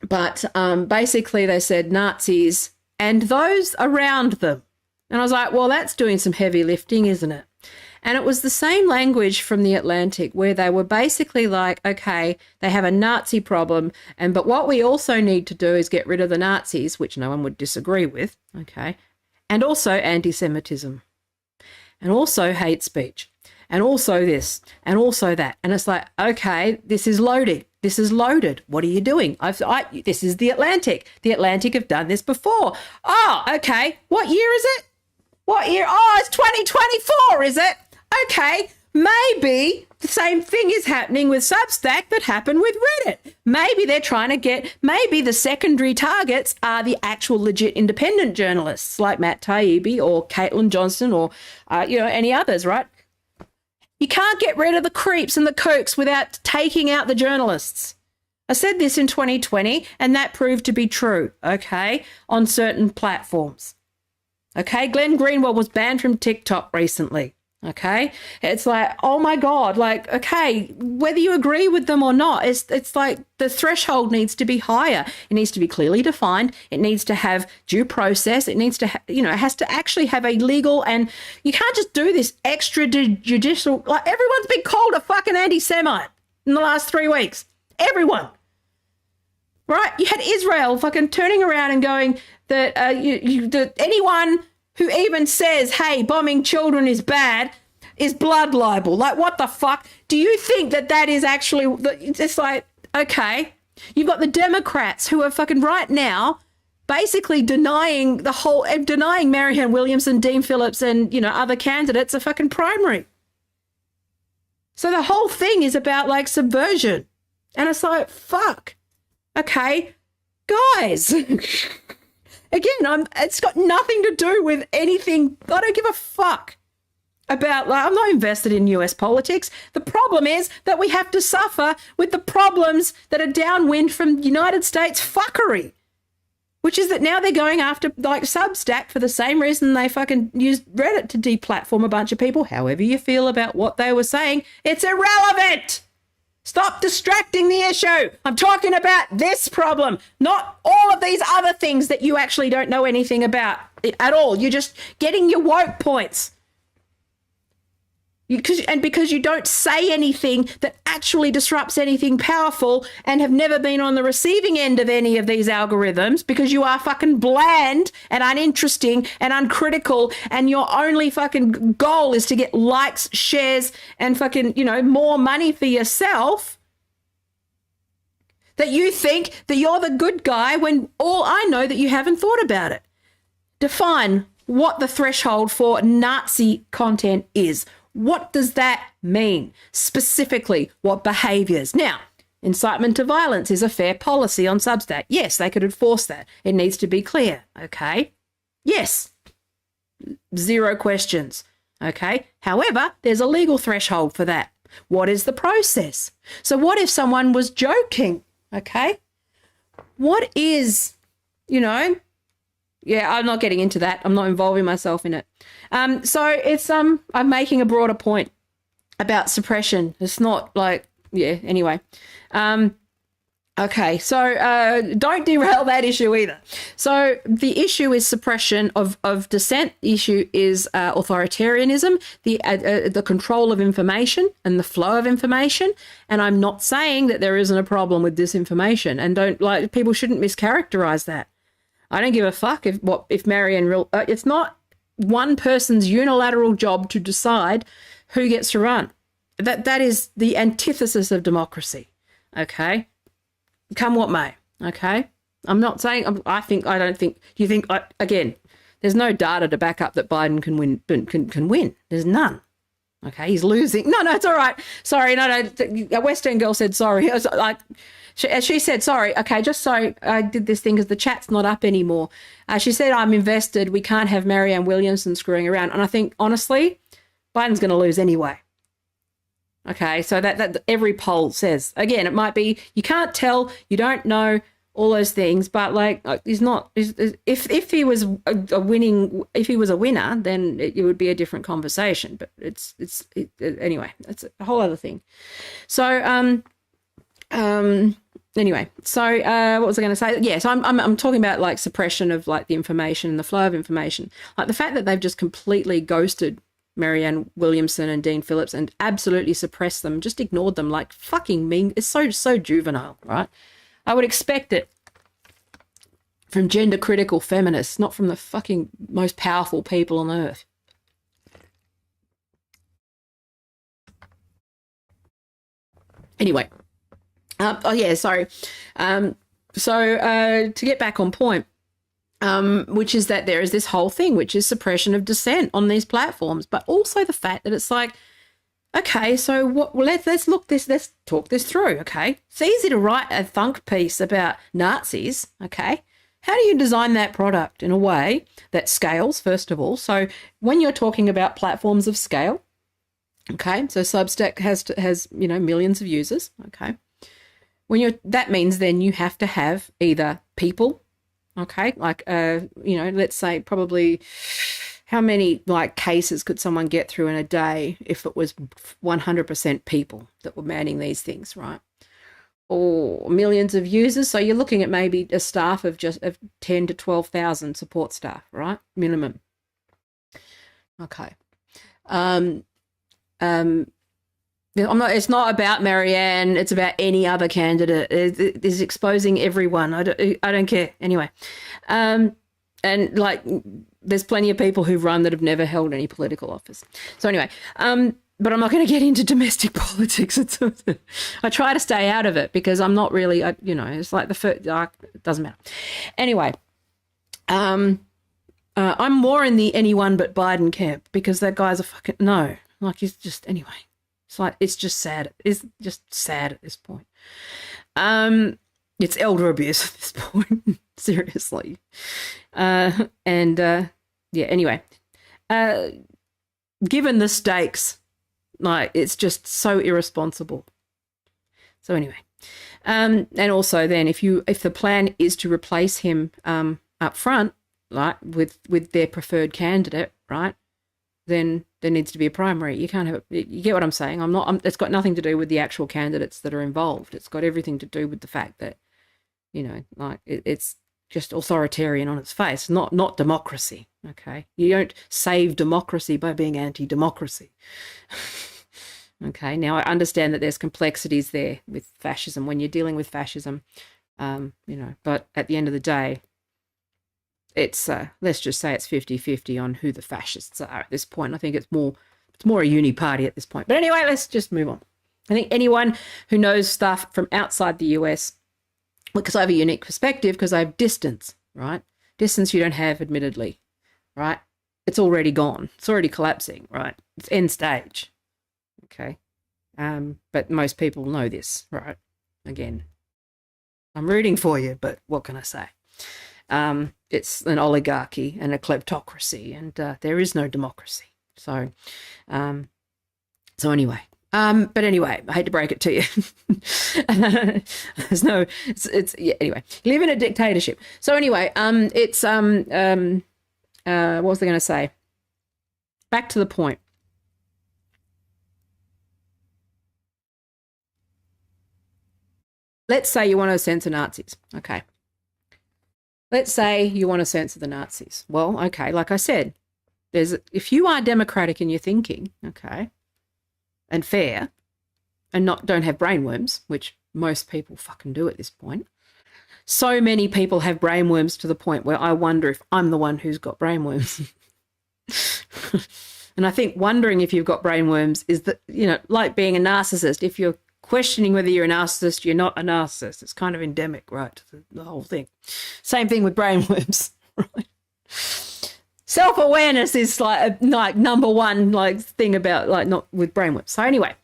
But basically they said Nazis and those around them. And I was like, well, that's doing some heavy lifting, isn't it? And it was the same language from the Atlantic where they were basically like, okay, they have a Nazi problem, but what we also need to do is get rid of the Nazis, which no one would disagree with, okay, and also anti-Semitism, and also hate speech, and also this, and also that. And it's like, okay, this is loaded. This is loaded. What are you doing? This is the Atlantic. The Atlantic have done this before. Oh, okay. What year is it? What year? Oh, it's 2024, is it? Okay, maybe the same thing is happening with Substack that happened with Reddit. Maybe they're trying to maybe the secondary targets are the actual legit independent journalists like Matt Taibbi or Caitlin Johnson or, any others, right? You can't get rid of the creeps and the kooks without taking out the journalists. I said this in 2020, and that proved to be true, okay, on certain platforms. Okay, Glenn Greenwald was banned from TikTok recently, okay? It's like, oh my God, like, okay, whether you agree with them or not, it's like the threshold needs to be higher. It needs to be clearly defined. It needs to have due process. It needs to, it has to actually have a legal, and you can't just do this extrajudicial, like everyone's been called a fucking anti-Semite in the last 3 weeks. Everyone. Right? You had Israel fucking turning around and going that that anyone who even says, hey, bombing children is bad is blood libel. Like, what the fuck? Do you think that is actually, it's like, okay, you've got the Democrats who are fucking right now basically denying Marianne Williamson, Dean Phillips and, other candidates a fucking primary. So the whole thing is about like subversion. And it's like, fuck. Okay, guys. Again, it's got nothing to do with anything. I don't give a fuck about, I'm not invested in US politics. The problem is that we have to suffer with the problems that are downwind from United States fuckery, which is that now they're going after like Substack for the same reason they fucking used Reddit to deplatform a bunch of people. However you feel about what they were saying, it's irrelevant. Stop distracting the issue. I'm talking about this problem, not all of these other things that you actually don't know anything about at all. You're just getting your woke points. Because you don't say anything that actually disrupts anything powerful and have never been on the receiving end of any of these algorithms, because you are fucking bland and uninteresting and uncritical, and your only fucking goal is to get likes, shares, and fucking, more money for yourself, that you think that you're the good guy when all I know that you haven't thought about it. Define what the threshold for Nazi content is. What does that mean? Specifically, what behaviours? Now, incitement to violence is a fair policy on Substack. Yes, they could enforce that. It needs to be clear, okay? Yes. Zero questions, okay? However, there's a legal threshold for that. What is the process? So what if someone was joking, okay? What is, yeah, I'm not getting into that. I'm not involving myself in it. So it's I'm making a broader point about suppression. It's not like, yeah, anyway. Okay, so don't derail that issue either. So the issue is suppression of dissent. The issue is authoritarianism, the control of information and the flow of information. And I'm not saying that there isn't a problem with disinformation, and people shouldn't mischaracterize that. I don't give a fuck if Marianne it's not one person's unilateral job to decide who gets to run. That is the antithesis of democracy. Okay, come what may. Okay, I'm not saying you think again. There's no data to back up that Biden can win. Can win. There's none. Okay, he's losing. No, it's all right. Sorry, no. A Western girl said sorry. I was like. She said, sorry, okay, just so I did this thing because the chat's not up anymore. She said, I'm invested. We can't have Marianne Williamson screwing around. And I think, honestly, Biden's going to lose anyway. Okay, so that every poll says. Again, it might be, you can't tell, you don't know, all those things, but he's not. If he was a winner, then it would be a different conversation. But anyway, it's a whole other thing. So, anyway, so what was I going to say? Yeah, so I'm talking about suppression of the information and the flow of information. The fact that they've just completely ghosted Marianne Williamson and Dean Phillips and absolutely suppressed them, just ignored them fucking mean. It's so juvenile, right? I would expect it from gender critical feminists, not from the fucking most powerful people on earth. Anyway. Sorry. So to get back on point, which is that there is this whole thing, which is suppression of dissent on these platforms, but also the fact that it's okay, so let's talk this through, okay? It's easy to write a thunk piece about Nazis, okay? How do you design that product in a way that scales, first of all? So when you're talking about platforms of scale, okay, so Substack has millions of users, okay? That means then you have to have either people, okay, let's say probably how many cases could someone get through in a day if it was 100% people that were manning these things, right? Or millions of users. So you're looking at maybe a staff of 10 to 12,000 support staff, right? Minimum. Okay. It's not about Marianne. It's about any other candidate. It's exposing everyone. I don't care. Anyway, and there's plenty of people who've run that have never held any political office. So anyway, but I'm not going to get into domestic politics. I try to stay out of it because I'm not really, it's like it doesn't matter. Anyway, I'm more in the anyone but Biden camp because that guy's a fucking, no, he's just, anyway. It's just sad. It's just sad at this point. It's elder abuse at this point. Seriously. Anyway. Given the stakes, it's just so irresponsible. So anyway. And also then if the plan is to replace him up front, with their preferred candidate, right? Then there needs to be a primary. You can't have it. You get what I'm saying? It's got nothing to do with the actual candidates that are involved. It's got everything to do with the fact that, it's just authoritarian on its face, not democracy. Okay. You don't save democracy by being anti-democracy. Okay. Now I understand that there's complexities there with fascism when you're dealing with fascism, but at the end of the day, it's let's just say it's 50-50 on who the fascists are at this point. I think it's more a uni party at this point. But anyway, let's just move on. I think anyone who knows stuff from outside the US, because I have a unique perspective, because I have distance, right? Distance you don't have, admittedly, right? It's already gone. It's already collapsing, right? It's end stage, okay? But most people know this, right? Again, I'm rooting for you, but what can I say? It's an oligarchy and a kleptocracy, and there is no democracy. So anyway. But anyway, I hate to break it to you. There's no, yeah, anyway, you live in a dictatorship. So anyway, what was I going to say? Back to the point. Let's say you want to censor Nazis. Okay. Let's say you want to censor the Nazis. Well, okay, like I said, if you are democratic in your thinking, okay, and fair, and don't have brainworms, which most people fucking do at this point. So many people have brainworms to the point where I wonder if I'm the one who's got brainworms. And I think wondering if you've got brainworms is that, like being a narcissist. If you're questioning whether you're a narcissist, you're not a narcissist. It's kind of endemic, right, to the whole thing. Same thing with brainworms, right? Self-awareness is like number one thing about not with brainworms. So anyway,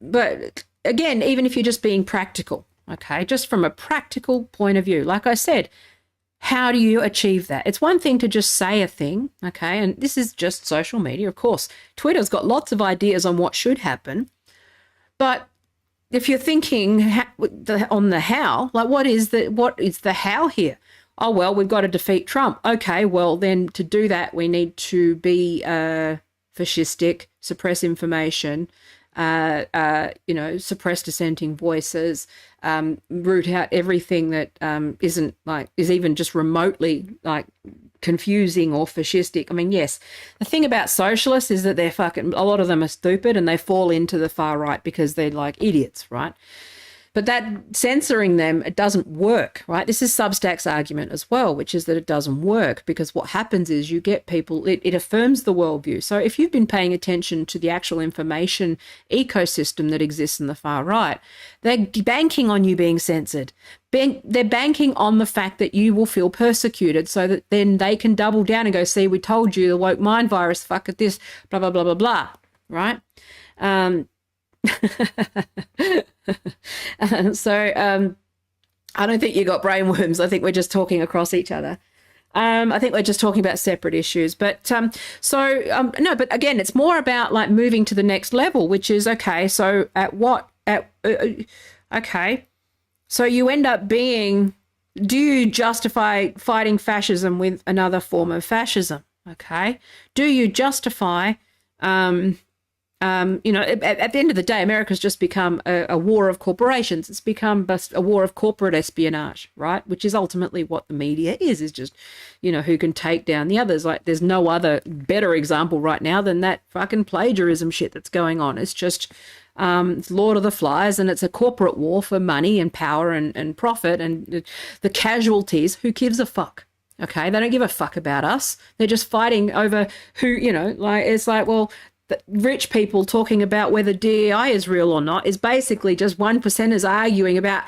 but again, even if you're just being practical, okay, just from a practical point of view, like I said, how do you achieve that? It's one thing to just say a thing, okay, and this is just social media, of course. Twitter's got lots of ideas on what should happen, but if you're thinking on the how, what is the how here? Oh, well, we've got to defeat Trump. Okay, well, then to do that, we need to be fascistic, suppress information, suppress dissenting voices, root out everything that is even just remotely confusing or fascistic. I mean, yes, the thing about socialists is that a lot of them are stupid and they fall into the far right because they're like idiots, right? But that censoring them, it doesn't work, right? This is Substack's argument as well, which is that it doesn't work because what happens is you get people, it affirms the worldview. So if you've been paying attention to the actual information ecosystem that exists in the far right, they're banking on you being censored. They're banking on the fact that you will feel persecuted so that then they can double down and go, see, we told you the woke mind virus, fuck at this, blah, blah, blah, blah, blah, right? So I don't think you got brainworms. I think we're just talking across each other. I think we're just talking about separate issues. But no, but again, it's more about moving to the next level, which is, okay, so okay, so you end up being, do you justify fighting fascism with another form of fascism? Okay. Do you justify at the end of the day, America's just become a war of corporations. It's become a war of corporate espionage, right? Which is ultimately what the media is just, who can take down the others. There's no other better example right now than that fucking plagiarism shit that's going on. It's just, it's Lord of the Flies, and it's a corporate war for money and power and profit, and the casualties, who gives a fuck? Okay, they don't give a fuck about us. They're just fighting over who, well, the rich people talking about whether DEI is real or not is basically just 1%ers arguing about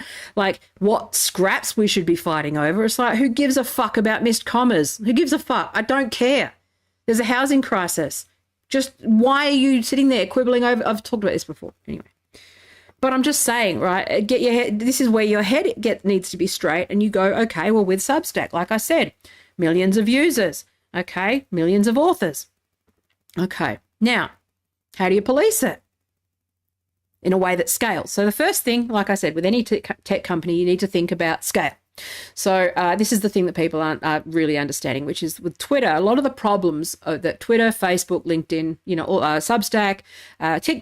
what scraps we should be fighting over. It's who gives a fuck about missed commas? Who gives a fuck? I don't care. There's a housing crisis. Just why are you sitting there quibbling over? I've talked about this before. Anyway, but I'm just saying, right? Get your head. This is where your head needs to be straight, and you go, okay, well, with Substack, like I said, millions of users. Okay, millions of authors. Okay. Now, how do you police it in a way that scales? So the first thing, like I said, with any tech company, you need to think about scale. So this is the thing that people aren't really understanding, which is with Twitter, a lot of the problems that Twitter, Facebook, LinkedIn, Substack,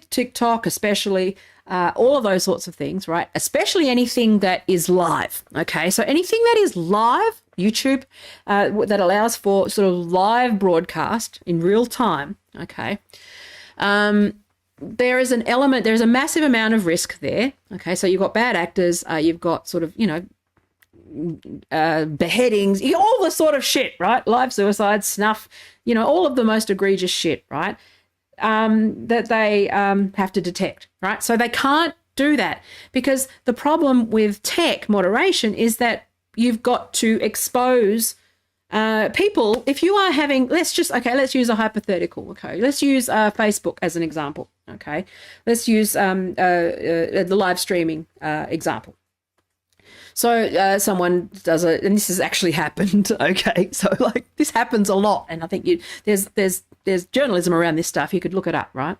TikTok especially, all of those sorts of things, right? Especially anything that is live, okay? So anything that is live, YouTube, that allows for sort of live broadcast in real time, okay? There's a massive amount of risk there, okay? So you've got bad actors, you've got sort of, beheadings, all the sort of shit, right? Live suicides, snuff, all of the most egregious shit, right? That they have to detect, right? So they can't do that because the problem with tech moderation is that you've got to expose people. If you are having, let's use a hypothetical, okay? Let's use Facebook as an example, okay? Let's use the live streaming example. So someone does and this has actually happened, okay? So like this happens a lot, and I think there's journalism around this stuff. You could look it up, right?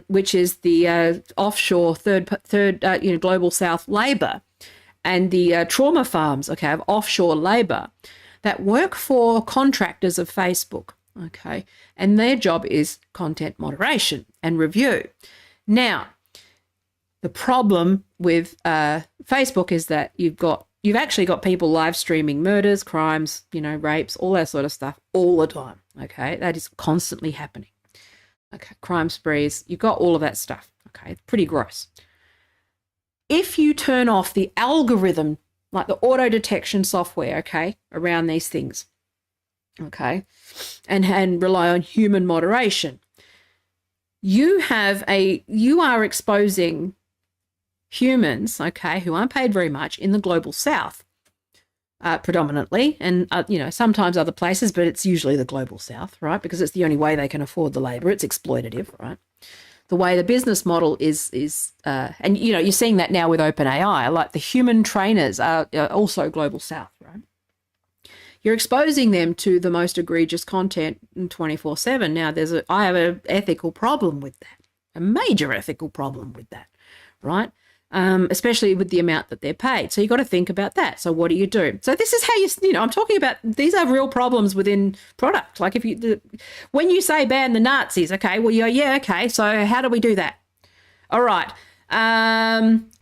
Which is the offshore third global south labour and the trauma farms, okay, of offshore labour that work for contractors of Facebook, okay, and their job is content moderation and review. Now, the problem with Facebook is that you've actually got people live streaming murders, crimes, rapes, all that sort of stuff all the time. Okay, that is constantly happening. Okay, crime sprees, you've got all of that stuff. Okay, it's pretty gross. If you turn off the algorithm, like the auto detection software, okay, around these things, okay, and rely on human moderation, you are exposing humans, okay, who aren't paid very much in the global south, predominantly, and sometimes other places, but it's usually the global south, right? Because it's the only way they can afford the labor. It's exploitative, right? The way the business model is, and you're seeing that now with OpenAI. Like the human trainers are also global south, right? You're exposing them to the most egregious content 24/7. Now, I have an ethical problem with that, a major ethical problem with that, right? Especially with the amount that they're paid. So you've got to think about that. So what do you do? So this is how I'm talking about, these are real problems within product. Like when you say ban the Nazis, okay, well, yeah, okay, so how do we do that? All right.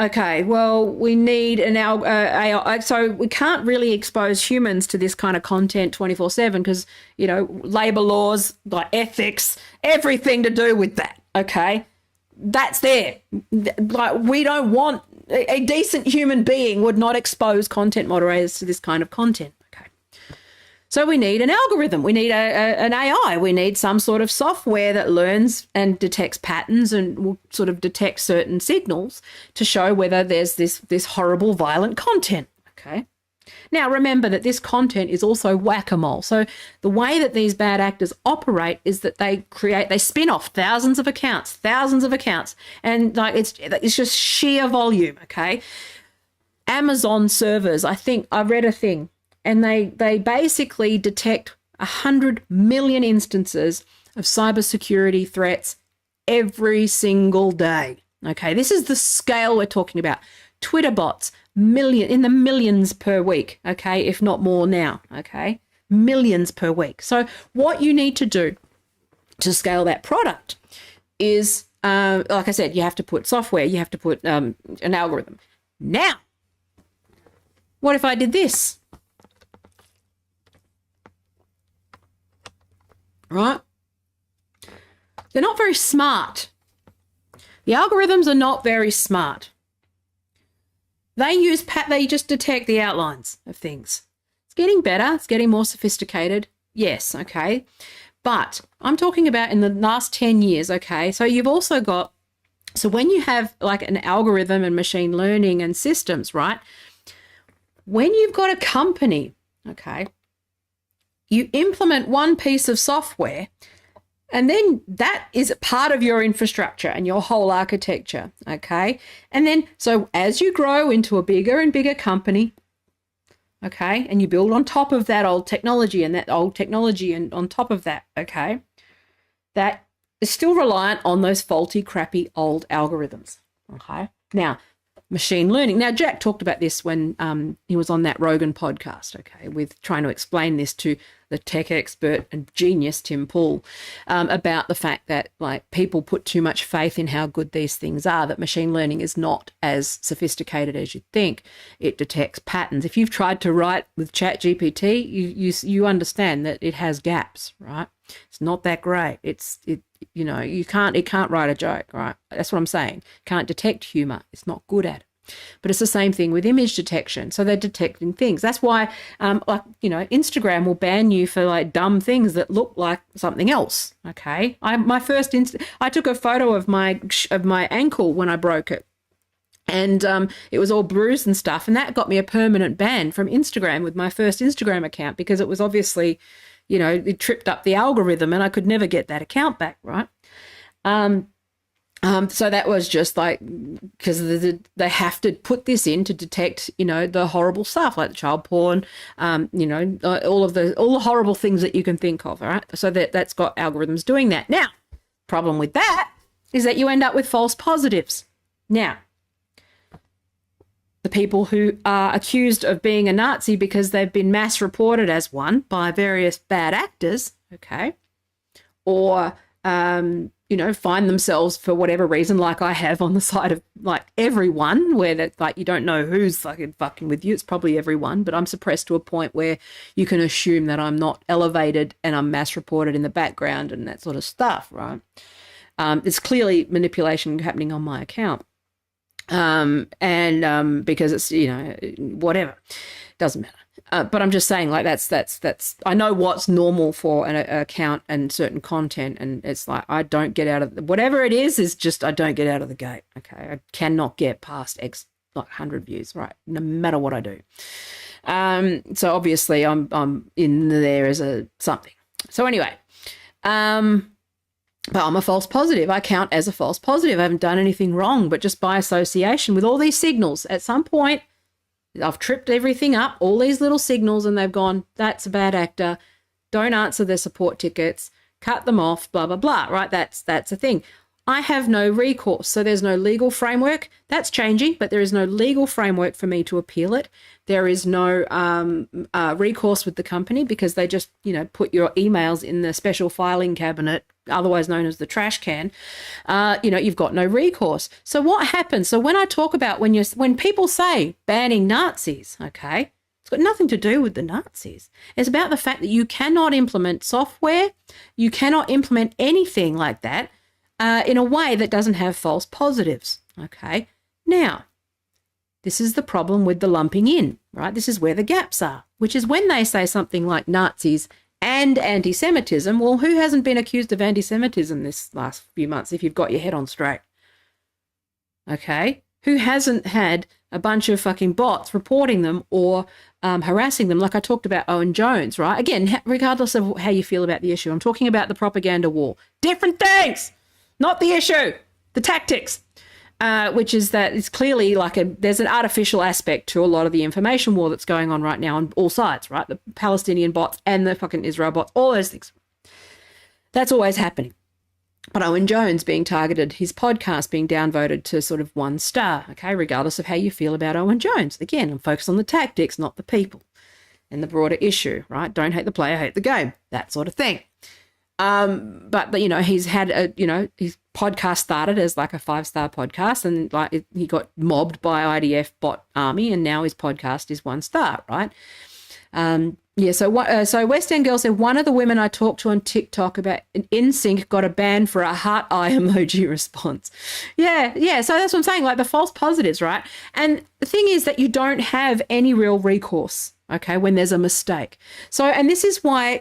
Okay, well, we need an AI. So we can't really expose humans to this kind of content 24/7 because, labor laws, like ethics, everything to do with that, okay? That's there. Like, we don't want a decent human being would not expose content moderators to this kind of content. Okay. So we need an algorithm. We need an AI. We need some sort of software that learns and detects patterns and will sort of detect certain signals to show whether there's this horrible, violent content. Okay. Now, remember that this content is also whack-a-mole. So the way that these bad actors operate is that they spin off thousands of accounts, and like it's just sheer volume, okay? Amazon servers, I think I read a thing, and they basically detect 100 million instances of cybersecurity threats every single day, okay? This is the scale we're talking about. Twitter bots, in the millions per week, okay, if not more now, okay, millions per week. So what you need to do to scale that product is, like I said, you have to put software, you have to put an algorithm. Now, what if I did this? Right? They're not very smart. The algorithms are not very smart. They just detect the outlines of things. It's getting better. It's getting more sophisticated. Yes, okay. But I'm talking about in the last 10 years, okay? So you've also got, so when you have like an algorithm and machine learning and systems, right? When you've got a company, okay, you implement one piece of software, and then that is part of your infrastructure and your whole architecture, okay? And then, so as you grow into a bigger and bigger company, okay, and you build on top of that old technology and on top of that, okay, that is still reliant on those faulty, crappy old algorithms, okay? Now, machine learning. Now, Jack talked about this when he was on that Rogan podcast, okay, with trying to explain this to the tech expert and genius Tim Pool about the fact that like people put too much faith in how good these things are, that machine learning is not as sophisticated as you'd think. It detects patterns. If you've tried to write with ChatGPT, you understand that it has gaps, right? It's not that great. It can't write a joke, right? That's what I'm saying. Can't detect humor. It's not good at it. But it's the same thing with image detection. So they're detecting things. That's why, Instagram will ban you for like dumb things that look like something else. Okay, I took a photo of my ankle when I broke it, and it was all bruised and stuff, and that got me a permanent ban from Instagram with my first Instagram account because it was obviously, it tripped up the algorithm, and I could never get that account back, right? So that was just like, because they have to put this in to detect, the horrible stuff like the child porn, all the horrible things that you can think of, all right? So that's got algorithms doing that. Now, problem with that is that you end up with false positives. Now, the people who are accused of being a Nazi because they've been mass reported as one by various bad actors, okay, or find themselves for whatever reason, like I have on the side of like everyone, where that like you don't know who's fucking with you. It's probably everyone, but I'm suppressed to a point where you can assume that I'm not elevated and I'm mass reported in the background and that sort of stuff, right? It's clearly manipulation happening on my account. Because it's, whatever, doesn't matter. But I'm just saying, like, that's, I know what's normal for an account and certain content. And it's like, I don't get out of, whatever it is just, I don't get out of the gate. Okay. I cannot get past 100 views, right? No matter what I do. So obviously I'm in there as something. So anyway, but I'm a false positive. I count as a false positive. I haven't done anything wrong, but just by association with all these signals, at some point, I've tripped everything up, all these little signals, and they've gone, that's a bad actor. Don't answer their support tickets. Cut them off, blah, blah, blah, right? That's a thing. I have no recourse, so there's no legal framework. That's changing, but there is no legal framework for me to appeal it. There is no recourse with the company because they just, put your emails in the special filing cabinet, otherwise known as the trash can. You've got no recourse. So what happens? So when I talk about when people say banning Nazis, okay, it's got nothing to do with the Nazis. It's about the fact that you cannot implement software, you cannot implement anything like that in a way that doesn't have false positives, okay? Now, this is the problem with the lumping in, right? This is where the gaps are, which is when they say something like Nazis and anti-Semitism. Well, who hasn't been accused of anti-Semitism this last few months if you've got your head on straight? Okay? Who hasn't had a bunch of fucking bots reporting them or harassing them, like I talked about Owen Jones, right? Again, regardless of how you feel about the issue, I'm talking about the propaganda war. Different things! Not the issue, the tactics, which is that it's clearly there's an artificial aspect to a lot of the information war that's going on right now on all sides, right? The Palestinian bots and the fucking Israel bots, all those things. That's always happening. But Owen Jones being targeted, his podcast being downvoted to sort of 1 star, okay, regardless of how you feel about Owen Jones. Again, I'm focused on the tactics, not the people and the broader issue, right? Don't hate the player, hate the game, that sort of thing. But he's had his podcast started as like a 5-star podcast, and he got mobbed by IDF bot army, and now his podcast is 1 star, right? So West End Girl said one of the women I talked to on TikTok about NSYNC got a ban for a heart eye emoji response. Yeah. So that's what I'm saying, like the false positives, right? And the thing is that you don't have any real recourse, okay, when there's a mistake. So, and this is why,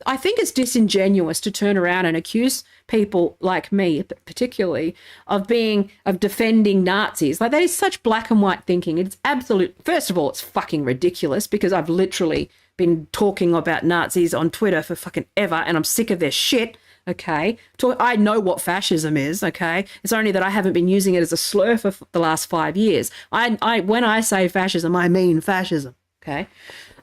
I think it's disingenuous to turn around and accuse people like me, particularly, of defending Nazis. Like, that is such black and white thinking. It's first of all, it's fucking ridiculous because I've literally been talking about Nazis on Twitter for fucking ever, and I'm sick of their shit. Okay, I know what fascism is. Okay, it's only that I haven't been using it as a slur for the last 5 years. When I say fascism, I mean fascism. Okay,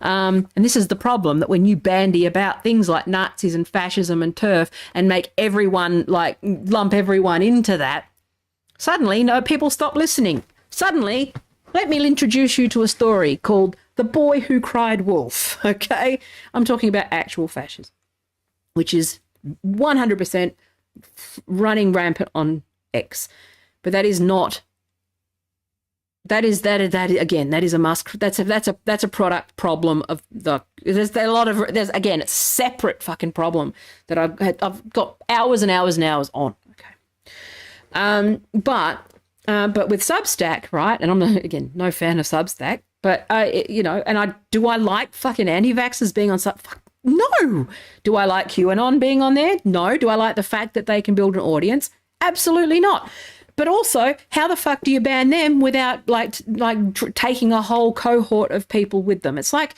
and this is the problem, that when you bandy about things like Nazis and fascism and TERF and make everyone lump everyone into that, suddenly people stop listening. Suddenly, let me introduce you to a story called The Boy Who Cried Wolf, okay? I'm talking about actual fascism, which is 100% running rampant on X. But that is not... That is a must. That's a product problem of there's a lot of again, it's a separate fucking problem that I've got hours and hours and hours on. Okay. But with Substack, right? And I'm no fan of Substack, but do I like fucking anti-vaxxers being on Substack? No. Do I like QAnon being on there? No. Do I like the fact that they can build an audience? Absolutely not. But also, how the fuck do you ban them without taking a whole cohort of people with them? It's like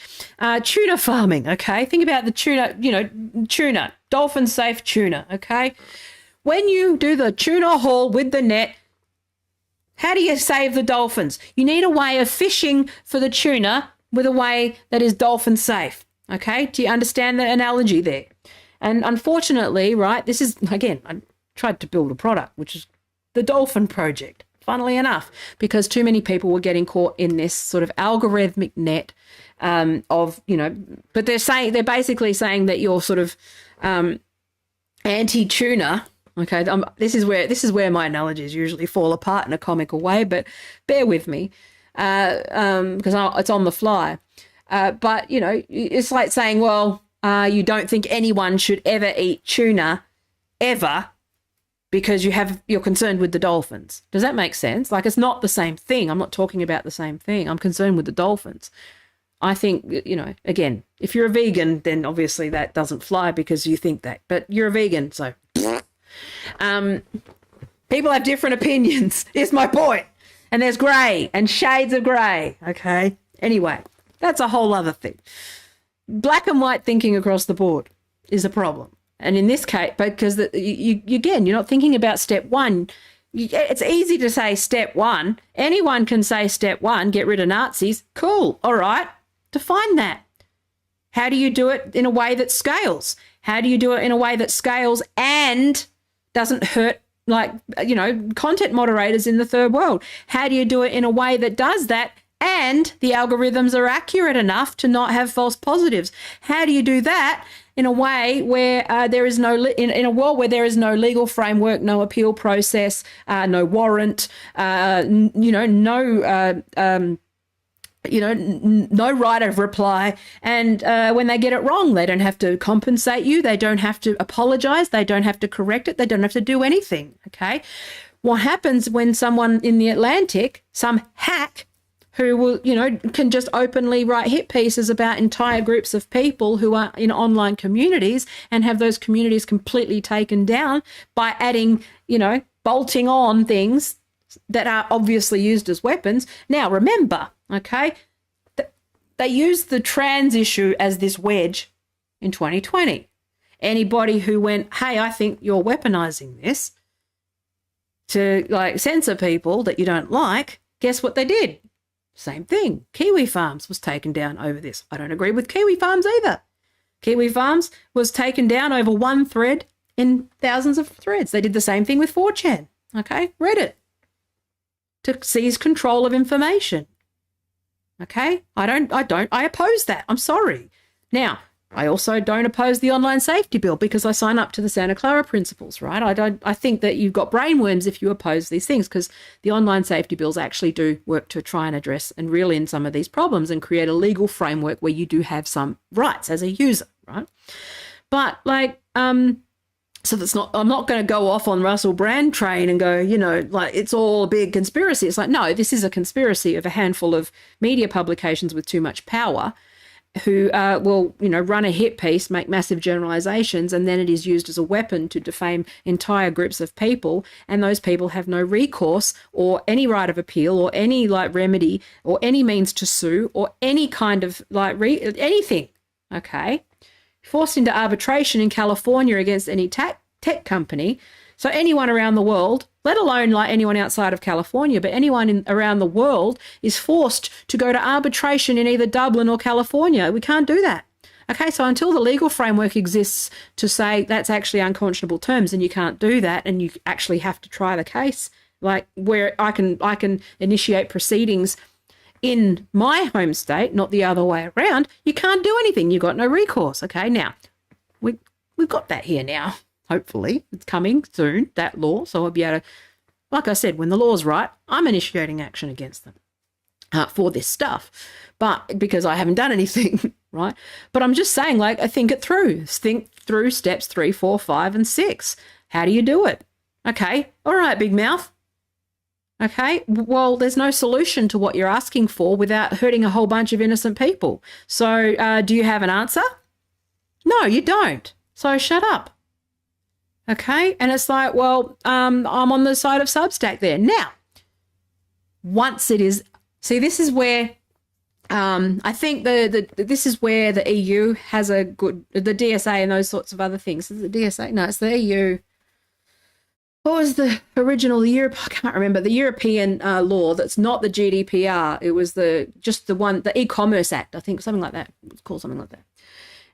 tuna farming, okay? Think about the tuna, dolphin safe tuna, okay? When you do the tuna haul with the net, how do you save the dolphins? You need a way of fishing for the tuna with a way that is dolphin safe, okay? Do you understand the analogy there? And unfortunately, right, this is, again, I tried to build a product, which is the Dolphin Project, funnily enough, because too many people were getting caught in this sort of algorithmic net but they're basically saying that you're sort of anti-tuna. Okay, this is where my analogies usually fall apart in a comical way, but bear with me because it's on the fly. But it's like saying, well, you don't think anyone should ever eat tuna ever, because you're concerned with the dolphins. Does that make sense? Like, it's not the same thing. I'm not talking about the same thing. I'm concerned with the dolphins. I think, again, if you're a vegan, then obviously that doesn't fly because you think that. But you're a vegan, so... people have different opinions, is my point. And there's grey and shades of grey, okay? Anyway, that's a whole other thing. Black and white thinking across the board is a problem. And in this case, because you're not thinking about step one. It's easy to say step one. Anyone can say step one, get rid of Nazis. Cool. All right. Define that. How do you do it in a way that scales? How do you do it in a way that scales and doesn't hurt, content moderators in the third world? How do you do it in a way that does that and the algorithms are accurate enough to not have false positives? How do you do that in a way where there is in a world where there is no legal framework, no appeal process, no warrant, no right of reply, and when they get it wrong, they don't have to compensate you, they don't have to apologize, they don't have to correct it, they don't have to do anything, okay? What happens when someone in the Atlantic, some hack who will, can just openly write hit pieces about entire groups of people who are in online communities and have those communities completely taken down by adding, bolting on things that are obviously used as weapons. Now, remember, okay, they used the trans issue as this wedge in 2020. Anybody who went, hey, I think you're weaponizing this to censor people that you don't like, guess what they did? Same thing. Kiwi Farms was taken down over this. I don't agree with Kiwi Farms either. Kiwi Farms was taken down over one thread in thousands of threads. They did the same thing with 4chan, okay? Reddit, to seize control of information. Okay? I oppose that. I'm sorry. Now, I also don't oppose the online safety bill because I sign up to the Santa Clara principles, right? I think that you've got brainworms if you oppose these things, because the online safety bills actually do work to try and address and reel in some of these problems and create a legal framework where you do have some rights as a user, right? But so that's not, I'm not going to go off on Russell Brand train and go, it's all a big conspiracy. It's like, no, this is a conspiracy of a handful of media publications with too much power who will, run a hit piece, make massive generalizations, and then it is used as a weapon to defame entire groups of people, and those people have no recourse or any right of appeal or any remedy or any means to sue or any kind of anything, okay? Forced into arbitration in California against any tech company. So anyone around the world, let alone anyone outside of California, but anyone around the world is forced to go to arbitration in either Dublin or California. We can't do that. Okay, so until the legal framework exists to say that's actually unconscionable terms and you can't do that and you actually have to try the case, like where I can initiate proceedings in my home state, not the other way around, you can't do anything. You've got no recourse. Okay, now we've got that here now. Hopefully it's coming soon, that law. So I'll be able to, like I said, when the law's right, I'm initiating action against them for this stuff. But because I haven't done anything, right? But I'm just saying, like, I think it through. Think through steps 3, 4, 5, and 6. How do you do it? Okay, all right, big mouth. Okay, well, there's no solution to what you're asking for without hurting a whole bunch of innocent people. So do you have an answer? No, you don't. So shut up. Okay, and it's like, well, I'm on the side of Substack there. Now, once it is, see, this is where I think this is where the EU has a good, the DSA and those sorts of other things. Is it the DSA? No, it's the EU. What was the original, I can't remember, the European law that's not the GDPR. It was the e-commerce act, I think, something like that. It's called something like that.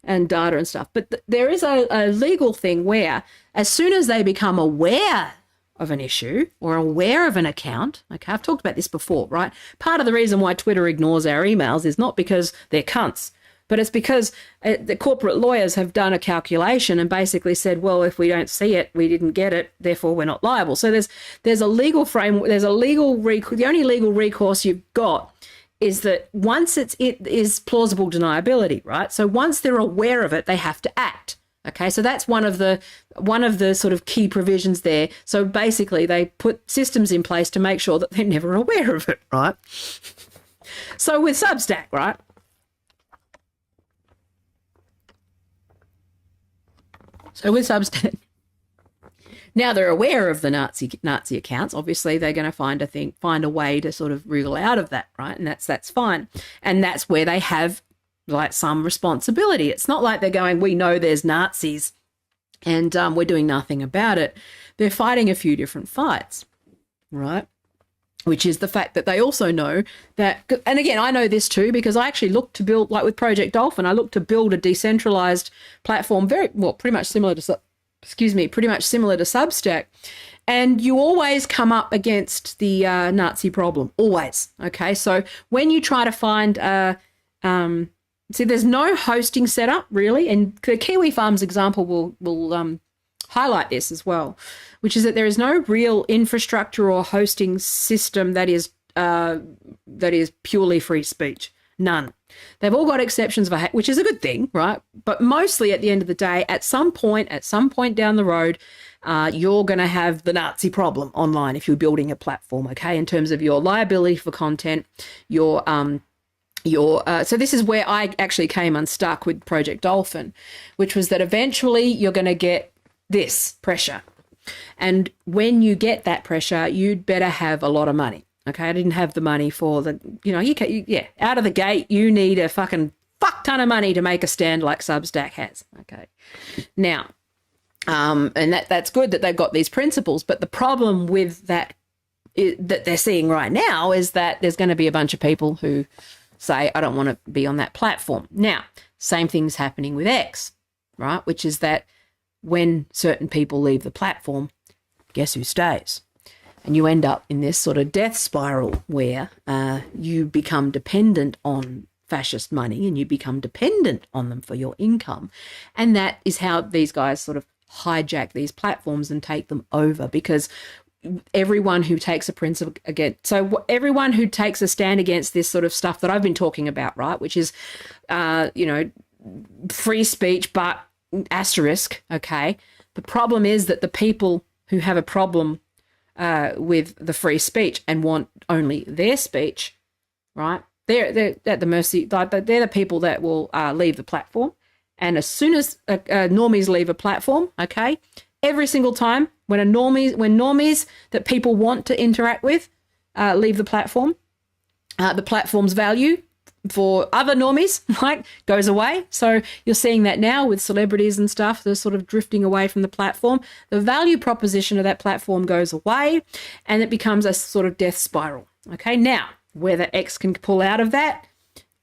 And data and stuff. But there is a legal thing where as soon as they become aware of an issue or aware of an account, okay, I've talked about this before, right? Part of the reason why Twitter ignores our emails is not because they're cunts, but it's because the corporate lawyers have done a calculation and basically said, well, if we don't see it, we didn't get it, therefore we're not liable. So there's a legal framework, the only legal recourse you've got is that once it is plausible deniability, right? So once they're aware of it, they have to act. Okay, so that's one of the sort of key provisions there. So basically they put systems in place to make sure that they're never aware of it, right? So with Substack, right? So with Substack, now they're aware of the Nazi accounts. Obviously, they're going to find a way to sort of wriggle out of that, right? And that's fine. And that's where they have like some responsibility. It's not like they're going, we know there's Nazis and we're doing nothing about it. They're fighting a few different fights, right? Which is the fact that they also know that, and again, I know this too, because I actually looked to build, like with Project Dolphin, I looked to build a decentralized platform, pretty much similar to Substack. And you always come up against the Nazi problem, always. Okay, so when you try to find, see, there's no hosting setup really, and the Kiwi Farms example will highlight this as well, which is that there is no real infrastructure or hosting system that is purely free speech. None. They've all got exceptions for which is a good thing, right? But mostly at the end of the day, at some point down the road, you're going to have the Nazi problem online if you're building a platform, okay? In terms of your liability for content, so this is where I actually came unstuck with Project Dolphin, which was that eventually you're going to get this pressure. And when you get that pressure, you'd better have a lot of money. Okay, I didn't have the money for the, out of the gate, you need a fucking fuck ton of money to make a stand like Substack has. Okay, now, and that's good that they've got these principles, but the problem with that that they're seeing right now is that there's going to be a bunch of people who say, I don't want to be on that platform. Now, same thing's happening with X, right? Which is that when certain people leave the platform, guess who stays? And you end up in this sort of death spiral where you become dependent on fascist money and you become dependent on them for your income. And that is how these guys sort of hijack these platforms and take them over, because everyone who takes a principle against, so everyone who takes a stand against this sort of stuff that I've been talking about, right, which is, free speech, but asterisk, okay, the problem is that the people who have a problem with the free speech and want only their speech, right? They're at the mercy. They're the people that will leave the platform. And as soon as normies leave a platform, okay, every single time when normies that people want to interact with leave the platform's value for other normies, right, goes away. So you're seeing that now with celebrities and stuff. They're sort of drifting away from the platform. The value proposition of that platform goes away and it becomes a sort of death spiral. Okay, now, whether X can pull out of that,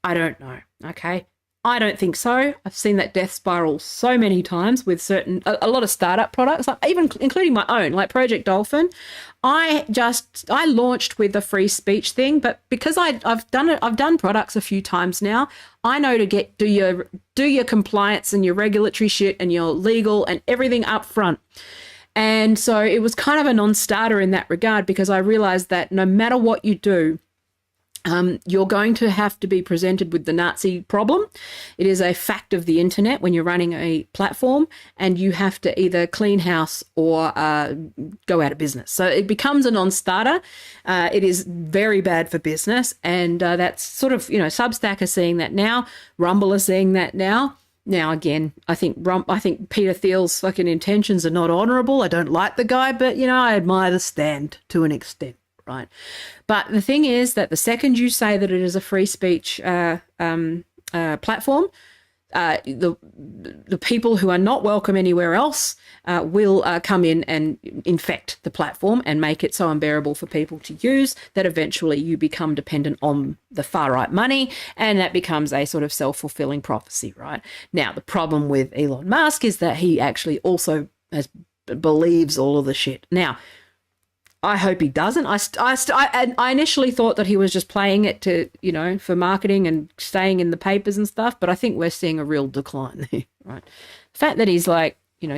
I don't know. Okay, I don't think so. I've seen that death spiral so many times with a lot of startup products, like even including my own, like Project Dolphin. I launched with the free speech thing, but because I've done products a few times now, I know to do your compliance and your regulatory shit and your legal and everything up front. And so it was kind of a non-starter in that regard, because I realized that no matter what you do, you're going to have to be presented with the Nazi problem. It is a fact of the internet when you're running a platform, and you have to either clean house or go out of business. So it becomes a non-starter. It is very bad for business, and that's sort of, Substack are seeing that now. Rumble are seeing that now. Now, again, I think Peter Thiel's fucking intentions are not honourable. I don't like the guy, but, I admire the stand to an extent. Right. But the thing is that the second you say that it is a free speech platform, the people who are not welcome anywhere else will come in and infect the platform and make it so unbearable for people to use that eventually you become dependent on the far right money, and that becomes a sort of self-fulfilling prophecy, right? Now, the problem with Elon Musk is that he actually also believes all of the shit. Now, I hope he doesn't. I initially thought that he was just playing it to, for marketing and staying in the papers and stuff, but I think we're seeing a real decline there, right? The fact that he's like,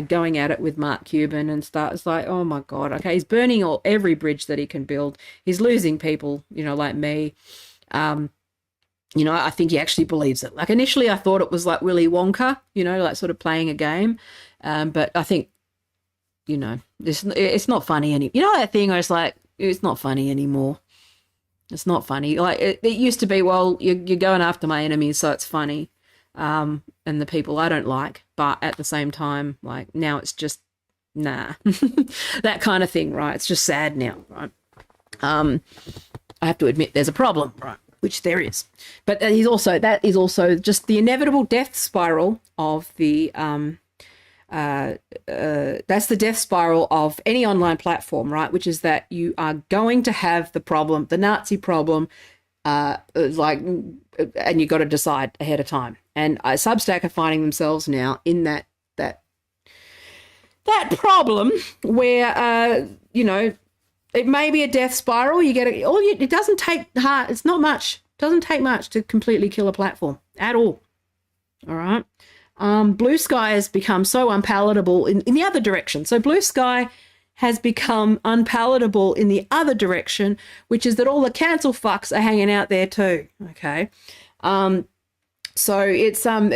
going at it with Mark Cuban and stuff, it's like, oh my God, okay, he's burning every bridge that he can build. He's losing people, like me. I think he actually believes it. Like initially I thought it was like Willy Wonka, like sort of playing a game. But I think, it's not funny any. That thing where it's like, it's not funny anymore. It's not funny. Like it used to be, well, you're going after my enemies, so it's funny. And the people I don't like, but at the same time, like now it's just, nah, that kind of thing, right? It's just sad now, right? I have to admit there's a problem, right? Which there is. But that is also just the inevitable death spiral of the, that's the death spiral of any online platform, right? Which is that you are going to have the Nazi problem, and you got to decide ahead of time. And Substack are finding themselves now in that problem where, it may be a death spiral. You get it. It doesn't take hard. It's not much. It doesn't take much to completely kill a platform at all. All right. Blue Sky has become so unpalatable in the other direction. So Blue Sky has become unpalatable in the other direction, which is that all the cancel fucks are hanging out there too. Okay. So it's, and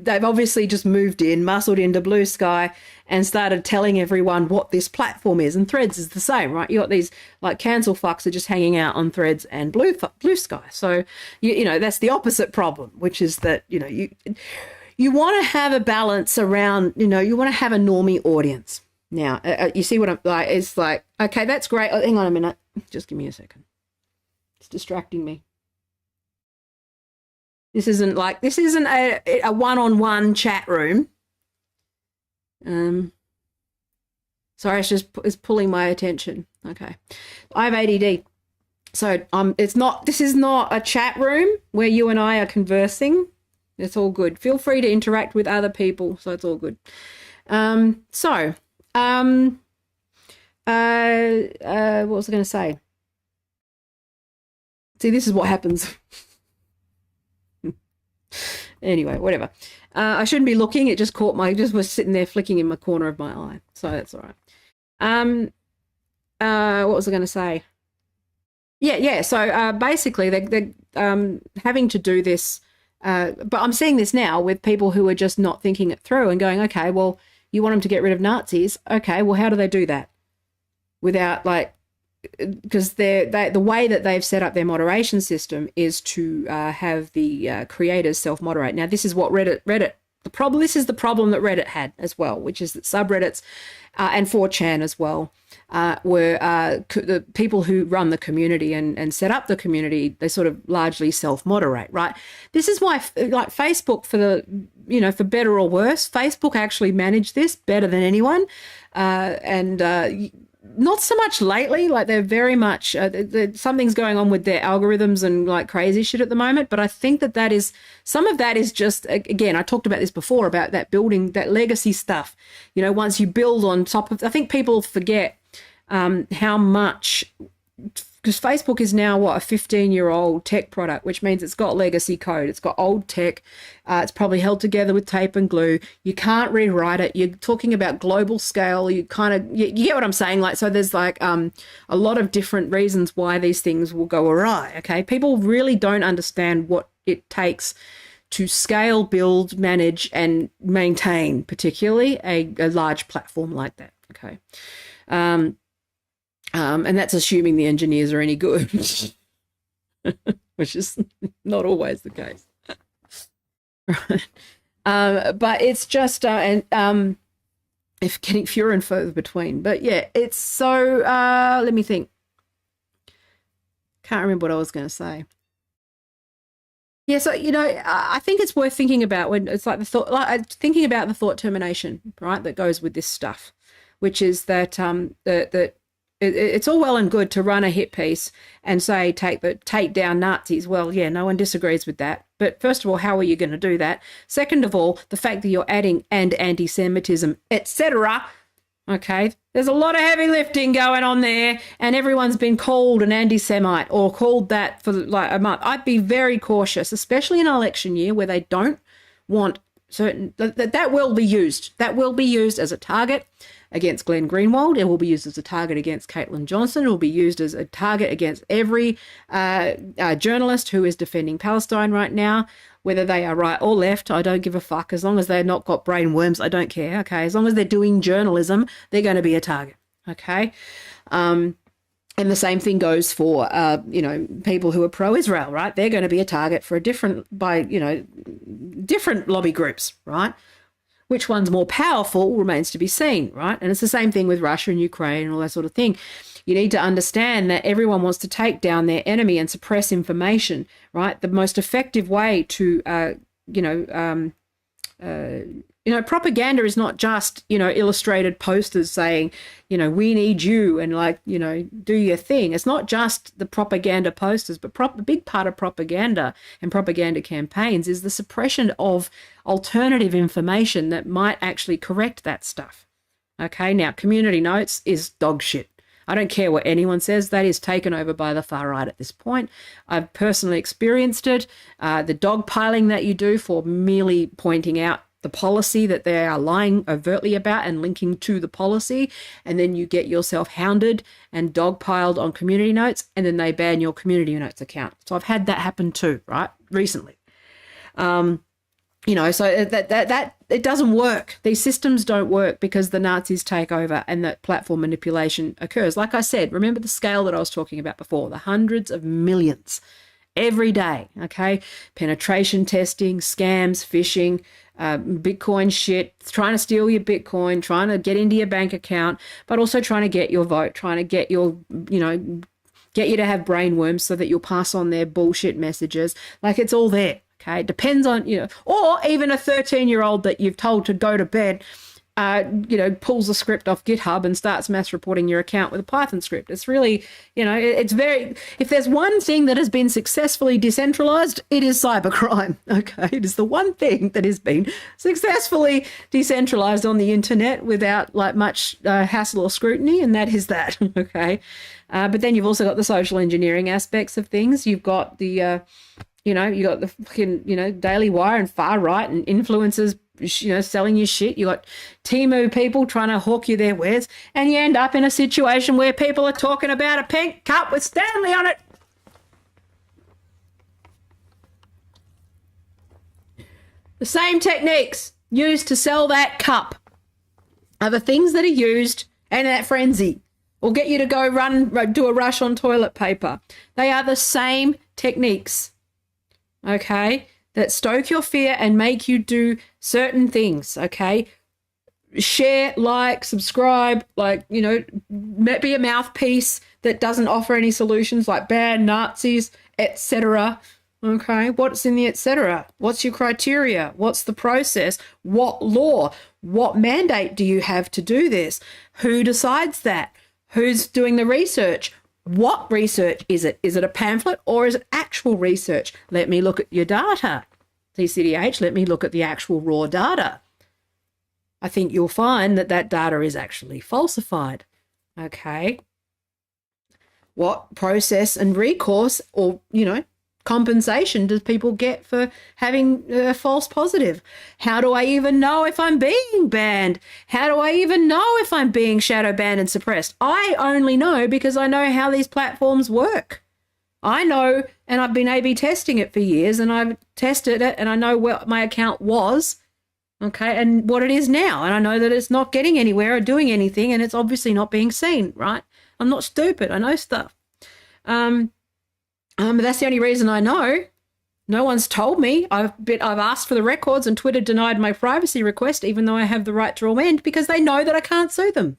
they've obviously just muscled into Blue Sky and started telling everyone what this platform is. And Threads is the same, right? You got these like cancel fucks are just hanging out on Threads and Blue Sky. So, that's the opposite problem, which is that, you want to have a balance around, you want to have a normie audience. Now, you see what I'm like, it's like, okay, that's great. Oh, hang on a minute. Just give me a second. It's distracting me. This isn't a one-on-one chat room. Sorry, it's pulling my attention. Okay. I have ADD. So this is not a chat room where you and I are conversing. It's all good. Feel free to interact with other people, so it's all good. What was I going to say? See, this is what happens. Anyway, whatever. I shouldn't be looking. It just just was sitting there flicking in my corner of my eye. So that's all right. What was I going to say? Yeah. So basically, they're having to do this. But I'm seeing this now with people who are just not thinking it through and going, okay, well, you want them to get rid of Nazis. Okay, well, how do they do that? Without because the way that they've set up their moderation system is to have the creators self-moderate. Now, this is what this is the problem that Reddit had as well, which is that subreddits and 4chan as well were the people who run the community and set up the community, they sort of largely self-moderate, right? This is why, like Facebook, for better or worse, Facebook actually managed this better than anyone. not so much lately. Like they're very much something's going on with their algorithms and like crazy shit at the moment. But I think that is some of that is just, again, I talked about this before about that building, that legacy stuff. You know, once you build on top of, I think people forget how much, because Facebook is now what, a 15-year-old tech product, which means it's got legacy code, it's got old tech, it's probably held together with tape and glue. You can't rewrite it. You're talking about global scale. You kind of you get what I'm saying. Like, so there's like a lot of different reasons why these things will go awry. Okay, people really don't understand what it takes to scale, build, manage, and maintain, particularly a large platform like that. Okay. And that's assuming the engineers are any good, which is not always the case. Right. But it's just, if getting fewer and further between. But yeah, it's so, let me think. Can't remember what I was going to say. Yeah, so, you know, I think it's worth thinking about when it's like the thought, like thinking about the thought termination, right, that goes with this stuff, which is that it's all well and good to run a hit piece and say take down Nazis. Well, yeah, no one disagrees with that. But first of all, how are you going to do that? Second of all, the fact that you're adding and anti-Semitism, etc. Okay, there's a lot of heavy lifting going on there, and everyone's been called an anti-Semite or called that for like a month. I'd be very cautious, especially in an election year where they don't want certain that will be used. That will be used as a target against Glenn Greenwald. It will be used as a target against Caitlin Johnson. It will be used as a target against every journalist who is defending Palestine right now, whether they are right or left. I don't give a fuck. As long as they've not got brain worms, I don't care. Okay, as long as they're doing journalism, they're going to be a target. Okay. And the same thing goes for, people who are pro-Israel, right? They're going to be a target for different lobby groups, right? Which one's more powerful remains to be seen, right? And it's the same thing with Russia and Ukraine and all that sort of thing. You need to understand that everyone wants to take down their enemy and suppress information, right? The most effective way to, propaganda is not just, illustrated posters saying, we need you and do your thing. It's not just the propaganda posters, but a big part of propaganda and propaganda campaigns is the suppression of alternative information that might actually correct that stuff. Okay, now community notes is dog shit. I don't care what anyone says. That is taken over by the far right at this point. I've personally experienced it. The dogpiling that you do for merely pointing out the policy that they are lying overtly about and linking to the policy, and then you get yourself hounded and dogpiled on community notes, and then they ban your community notes account. So I've had that happen too, right? Recently. So that it doesn't work. These systems don't work because the Nazis take over and that platform manipulation occurs. Like I said, remember the scale that I was talking about before, the hundreds of millions every day, okay? Penetration testing, scams, phishing, Bitcoin shit, trying to steal your Bitcoin, trying to get into your bank account, but also trying to get your vote, trying to get your, get you to have brain worms so that you'll pass on their bullshit messages. Like, it's all there. Okay, it depends on, or even a 13-year-old that you've told to go to bed, pulls a script off GitHub and starts mass reporting your account with a Python script. It's really, it's very, if there's one thing that has been successfully decentralized, it is cybercrime. Okay, it is the one thing that has been successfully decentralized on the internet without much hassle or scrutiny, and that is that. Okay, but then you've also got the social engineering aspects of things. You've got the you got the fucking, Daily Wire and far right and influencers, selling you shit. You got Temu people trying to hawk you their wares, and you end up in a situation where people are talking about a pink cup with Stanley on it. The same techniques used to sell that cup are the things that are used in that frenzy, or get you to go do a rush on toilet paper. They are the same techniques. Okay, that stoke your fear and make you do certain things, okay? Share, like, subscribe, be a mouthpiece that doesn't offer any solutions, like ban Nazis, etc. Okay, what's in the etc.? What's your criteria? What's the process? What law? What mandate do you have to do this? Who decides that? Who's doing the research? What research is it? Is it a pamphlet or is it actual research? Let me look at your data. CCDH, let me look at the actual raw data. I think you'll find that that data is actually falsified. Okay. What process and recourse or, compensation do people get for having a false positive? How do I even know if I'm being banned? How do I even know if I'm being shadow banned and suppressed? I only know because I know how these platforms work. I know, and I've been A/B testing it for years, and I've tested it, and I know what my account was, okay, and what it is now, and I know that it's not getting anywhere or doing anything, and it's obviously not being seen, right? I'm not stupid. I know stuff. But that's the only reason I know. No one's told me. I've asked for the records, and Twitter denied my privacy request, even though I have the right to amend, because they know that I can't sue them.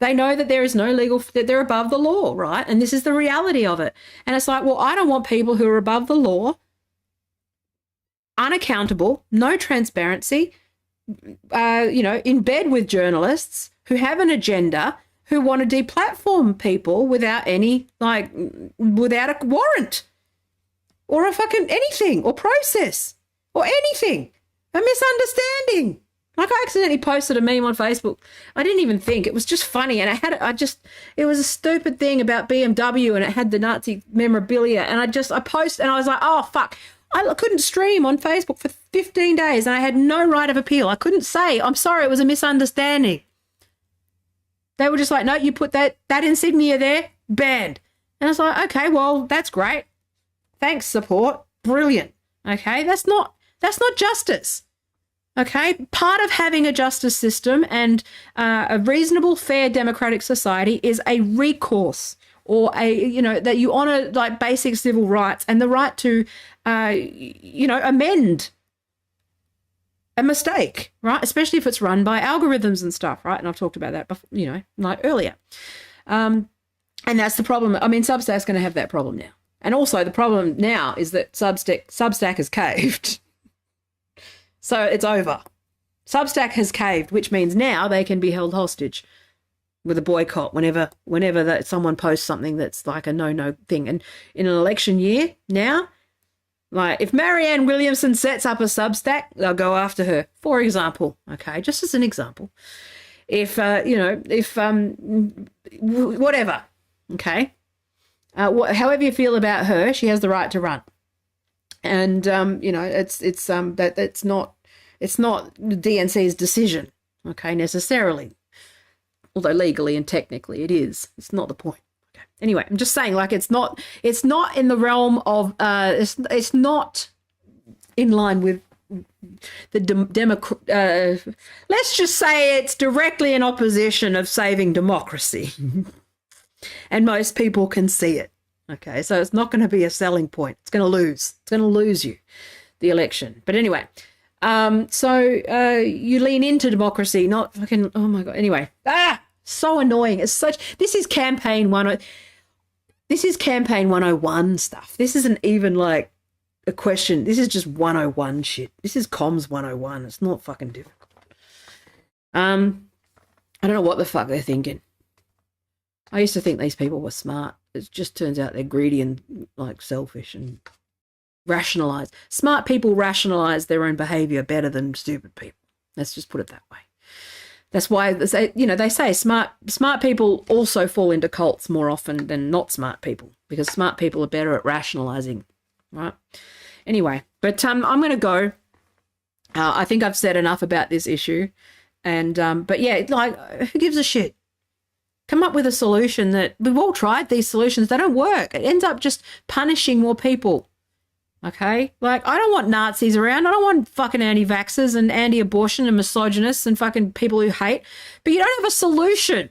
They know that there is no legal, that they're above the law, right? And this is the reality of it. And it's like, well, I don't want people who are above the law, unaccountable, no transparency, in bed with journalists who have an agenda, who want to deplatform people without without a warrant or a fucking anything or process or anything. A misunderstanding. Like, I accidentally posted a meme on Facebook. I didn't even think. It was just funny. And it was a stupid thing about BMW, and it had the Nazi memorabilia. And I posted, and I was like, oh, fuck. I couldn't stream on Facebook for 15 days, and I had no right of appeal. I couldn't say, I'm sorry, it was a misunderstanding. They were just like, no, you put that insignia there, banned. And I was like, okay, well, that's great. Thanks, support. Brilliant. Okay, that's not justice. Okay, part of having a justice system and a reasonable, fair, democratic society is a recourse, or that you honour like basic civil rights and the right to, amend a mistake, right? Especially if it's run by algorithms and stuff, right? And I've talked about that before, earlier. And that's the problem. I mean, Substack's going to have that problem now. And also the problem now is that Substack has caved. So it's over. Substack has caved, which means now they can be held hostage with a boycott whenever someone posts something that's like a no thing. And in an election year now, like if Marianne Williamson sets up a Substack, they'll go after her, for example. Okay, just as an example. If whatever, okay, however you feel about her, she has the right to run. And it's not the DNC's decision, okay, necessarily, although legally and technically it is. It's not the point. Okay. Anyway, I'm just saying, like, it's not in the realm of it's not in line with the let's just say it's directly in opposition of saving democracy, and most people can see it. Okay, so it's not going to be a selling point. It's going to lose. It's going to lose you the election. But anyway, so you lean into democracy, not fucking, oh my God. Anyway, so annoying. This is campaign 101 stuff. This isn't even like a question. This is just 101 shit. This is comms 101. It's not fucking difficult. I don't know what the fuck they're thinking. I used to think these people were smart. It just turns out they're greedy and like selfish and rationalize. Smart people rationalize their own behavior better than stupid people. Let's just put it that way. That's why they say smart people also fall into cults more often than not smart people, because smart people are better at rationalizing, right? Anyway, but I'm going to go. I think I've said enough about this issue, and but yeah, like, who gives a shit? Come up with a solution. That we've all tried these solutions. They don't work. It ends up just punishing more people. Okay? Like, I don't want Nazis around. I don't want fucking anti-vaxxers and anti-abortion and misogynists and fucking people who hate. But you don't have a solution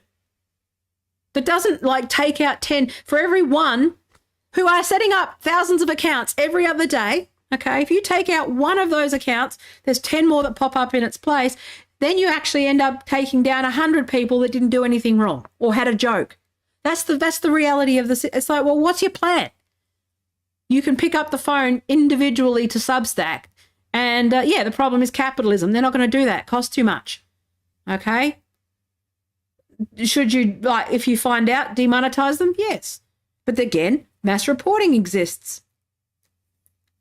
that doesn't, like, take out 10 for every one who are setting up thousands of accounts every other day. Okay? If you take out one of those accounts, there's 10 more that pop up in its place. Then you actually end up taking down 100 people that didn't do anything wrong or had a joke. That's the reality of this. It's like, well, what's your plan? You can pick up the phone individually to Substack, and the problem is capitalism. They're not going to do that. Costs too much. Okay? Should you, like, if you find out, demonetize them? Yes. But again, mass reporting exists.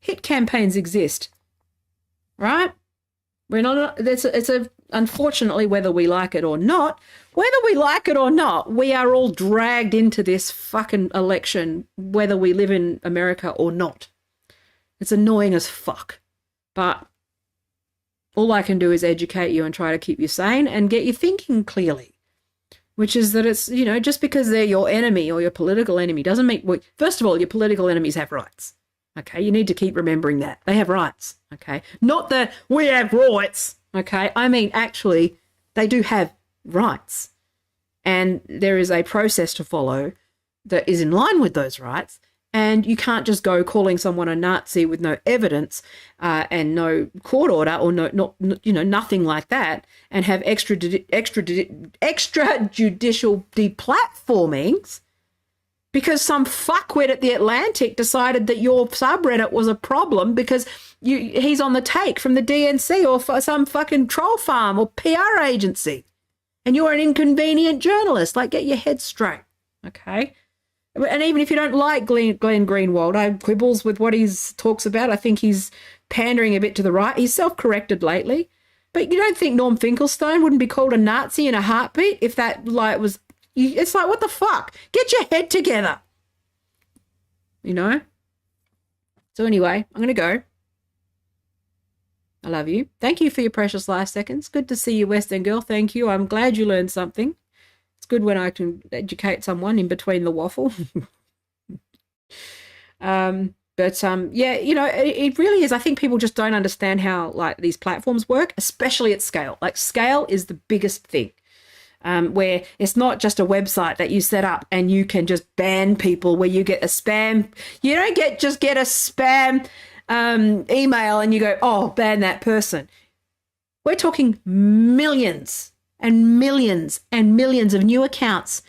Hit campaigns exist, right? We're not, it's a, unfortunately, whether we like it or not, we are all dragged into this fucking election, whether we live in America or not. It's annoying as fuck. But all I can do is educate you and try to keep you sane and get you thinking clearly, which is that it's, you know, just because they're your enemy or your political enemy doesn't mean, well, first of all, your political enemies have rights. Okay, you need to keep remembering that. They have rights, okay? Not that we have rights, okay? I mean, actually, they do have rights. And there is a process to follow that is in line with those rights. And you can't just go calling someone a Nazi with no evidence and no court order or nothing like that, and have extrajudicial deplatformings because some fuckwit at the Atlantic decided that your subreddit was a problem because he's on the take from the DNC or for some fucking troll farm or PR agency, and you're an inconvenient journalist. Like, get your head straight, okay? And even if you don't like Glenn Greenwald, I quibbles with what he talks about. I think he's pandering a bit to the right. He's self-corrected lately. But you don't think Norm Finkelstein wouldn't be called a Nazi in a heartbeat if that, like, was... It's like, what the fuck? Get your head together. You know? So anyway, I'm going to go. I love you. Thank you for your precious last seconds. Good to see you, West End girl. Thank you. I'm glad you learned something. It's good when I can educate someone in between the waffle. Yeah, you know, it really is. I think people just don't understand how, like, these platforms work, especially at scale. Like, scale is the biggest thing, where it's not just a website that you set up and you can just ban people, where you get a spam. You don't just get a spam email and you go, oh, ban that person. We're talking millions and millions and millions of new accounts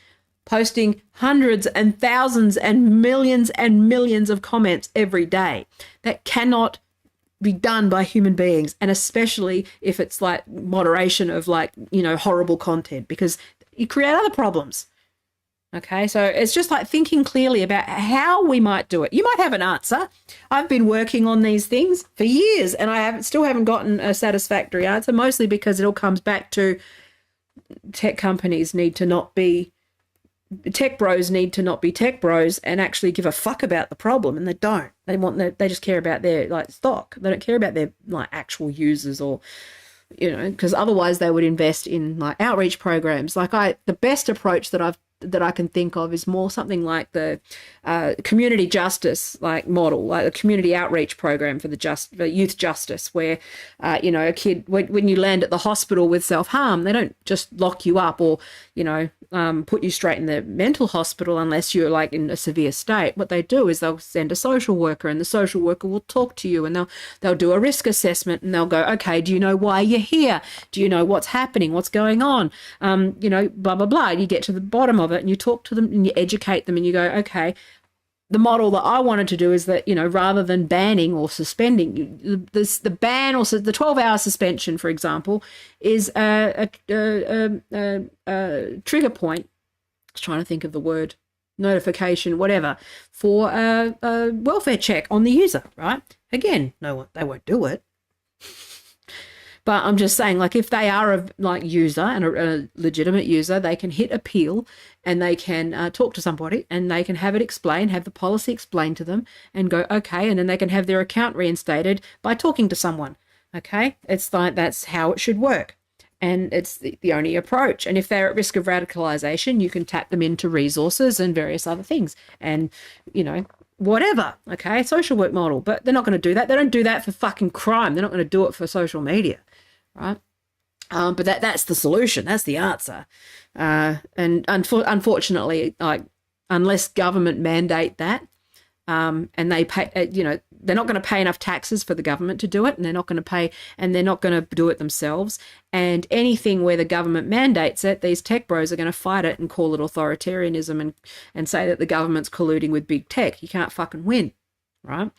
posting hundreds and thousands and millions of comments every day. That cannot be done by human beings, and especially if it's like moderation of, like, you know, horrible content, because you create other problems. Okay, so it's just like thinking clearly about how we might do it. You might have an answer. I've been working on these things for years and I still haven't gotten a satisfactory answer, mostly because it all comes back to tech companies need to not be, tech bros need to not be tech bros and actually give a fuck about the problem, and they don't. They just care about their, like, stock. They don't care about their, like, actual users, or, you know, because otherwise they would invest in, like, outreach programs. Like, the best approach that I can think of is more something like the community justice, like, model, like a community outreach program for the youth justice, where you know, a kid, when you land at the hospital with self-harm, they don't just lock you up or, you know, put you straight in the mental hospital unless you're, like, in a severe state. What they do is they'll send a social worker, and the social worker will talk to you, and they'll do a risk assessment, and they'll go, okay, do you know why you're here? Do you know what's happening? What's going on? You know, blah, blah, blah. You get to the bottom of it and you talk to them and you educate them and you go, okay, the model that I wanted to do is that, you know, rather than banning or suspending, the ban or the 12-hour suspension, for example, is a trigger point. I was trying to think of the word, notification, whatever, for a welfare check on the user, right? Again, no, they won't do it. But I'm just saying, like, if they are a, like, user and a legitimate user, they can hit appeal and they can talk to somebody and they can have it explained, have the policy explained to them and go, okay, and then they can have their account reinstated by talking to someone, okay? It's like, that's how it should work. And it's the only approach. And if they're at risk of radicalization, you can tap them into resources and various other things and, you know, whatever, okay? Social work model. But they're not going to do that. They don't do that for fucking crime. They're not going to do it for social media. Right, but that's the solution. That's the answer. And unfortunately, like, unless government mandate that, and they pay, you know, they're not going to pay enough taxes for the government to do it, and they're not going to pay, and they're not going to do it themselves. And anything where the government mandates it, these tech bros are going to fight it and call it authoritarianism and say that the government's colluding with big tech. You can't fucking win, right?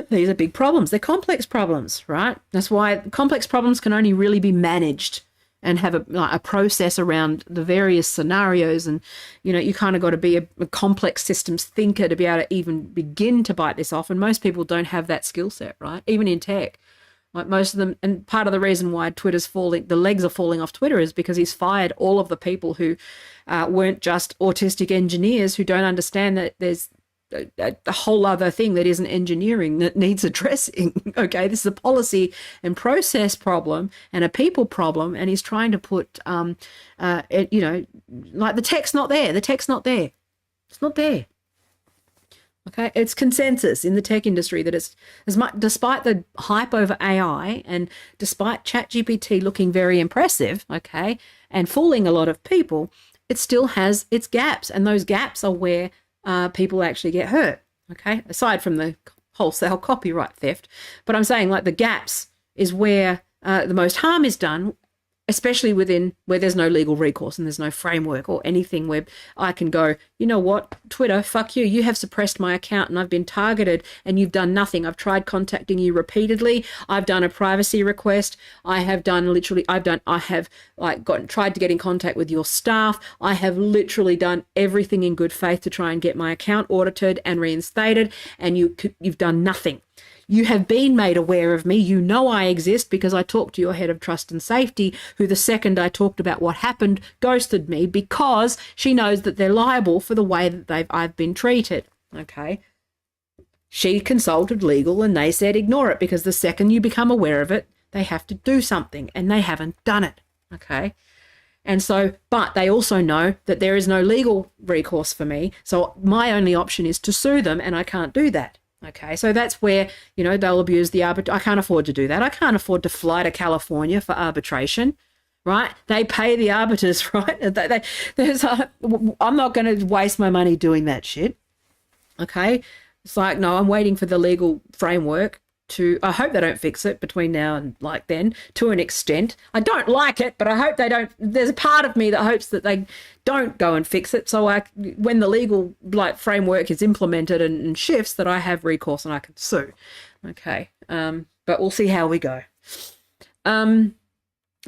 These are big problems. They're complex problems, right? That's why complex problems can only really be managed and have a process around the various scenarios. And, you kind of got to be a complex systems thinker to be able to even begin to bite this off. And most people don't have that skill set, right? Even in tech. Like most of them, and part of the reason why the legs are falling off Twitter is because he's fired all of the people who weren't just autistic engineers who don't understand that there's a whole other thing that isn't engineering that needs addressing. Okay, this is a policy and process problem and a people problem, and he's trying to put, like the tech's not there. The tech's not there. It's not there. Okay, it's consensus in the tech industry that it's as much, despite the hype over AI and despite ChatGPT looking very impressive, okay, and fooling a lot of people, it still has its gaps, and those gaps are where people actually get hurt. Okay, aside from the wholesale copyright theft, but I'm saying like the gaps is where the most harm is done, especially within where there's no legal recourse and there's no framework or anything where I can go, you know what, Twitter, fuck you. You have suppressed my account and I've been targeted and you've done nothing. I've tried contacting you repeatedly. I've done a privacy request. I have tried to get in contact with your staff. I have literally done everything in good faith to try and get my account audited and reinstated, and you've done nothing. You have been made aware of me. You know I exist because I talked to your head of trust and safety, who the second I talked about what happened, ghosted me because she knows that they're liable for the way that I've been treated. Okay. She consulted legal and they said ignore it because the second you become aware of it, they have to do something, and they haven't done it. Okay. And so, but they also know that there is no legal recourse for me. So my only option is to sue them, and I can't do that. Okay, so that's where, they'll abuse the arbitration. I can't afford to do that. I can't afford to fly to California for arbitration, right? They pay the arbiters, right? I'm not going to waste my money doing that shit. Okay, it's like, no, I'm waiting for the legal framework I hope they don't fix it between now and like then, to an extent. I don't like it, but I hope they don't. There's a part of me that hopes that they don't go and fix it. So when the legal framework is implemented and shifts, that I have recourse and I can sue. Okay. But we'll see how we go. But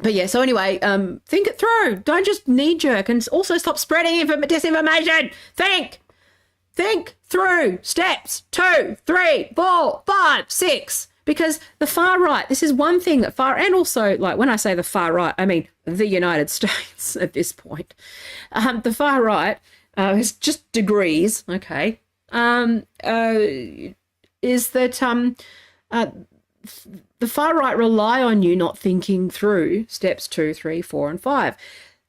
yeah, so anyway, think it through. Don't just knee jerk, and also stop spreading disinformation. Think through steps 2, 3, 4, 5, 6, because the far right, this is one thing that and also, like, when I say the far right, I mean the United States at this point. The far right is just degrees, okay, is that the far right rely on you not thinking through steps 2, 3, 4, and 5.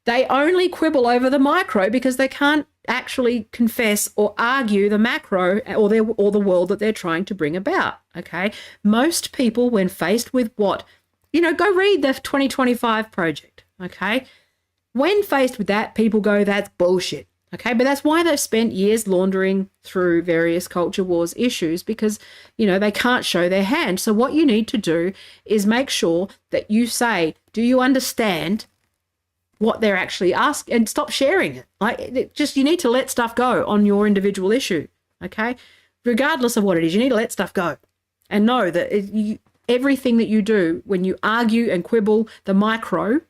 They only quibble over the micro because they can't actually confess or argue the macro or the world that they're trying to bring about. Okay, most people, when faced with go read the 2025 project. Okay, when faced with that, people go, that's bullshit. Okay, but that's why they've spent years laundering through various culture wars issues, because they can't show their hand. So what you need to do is make sure that you say, do you understand what they're actually asking, and stop sharing it. You need to let stuff go on your individual issue, okay? Regardless of what it is, you need to let stuff go and know that everything that you do when you argue and quibble the micro,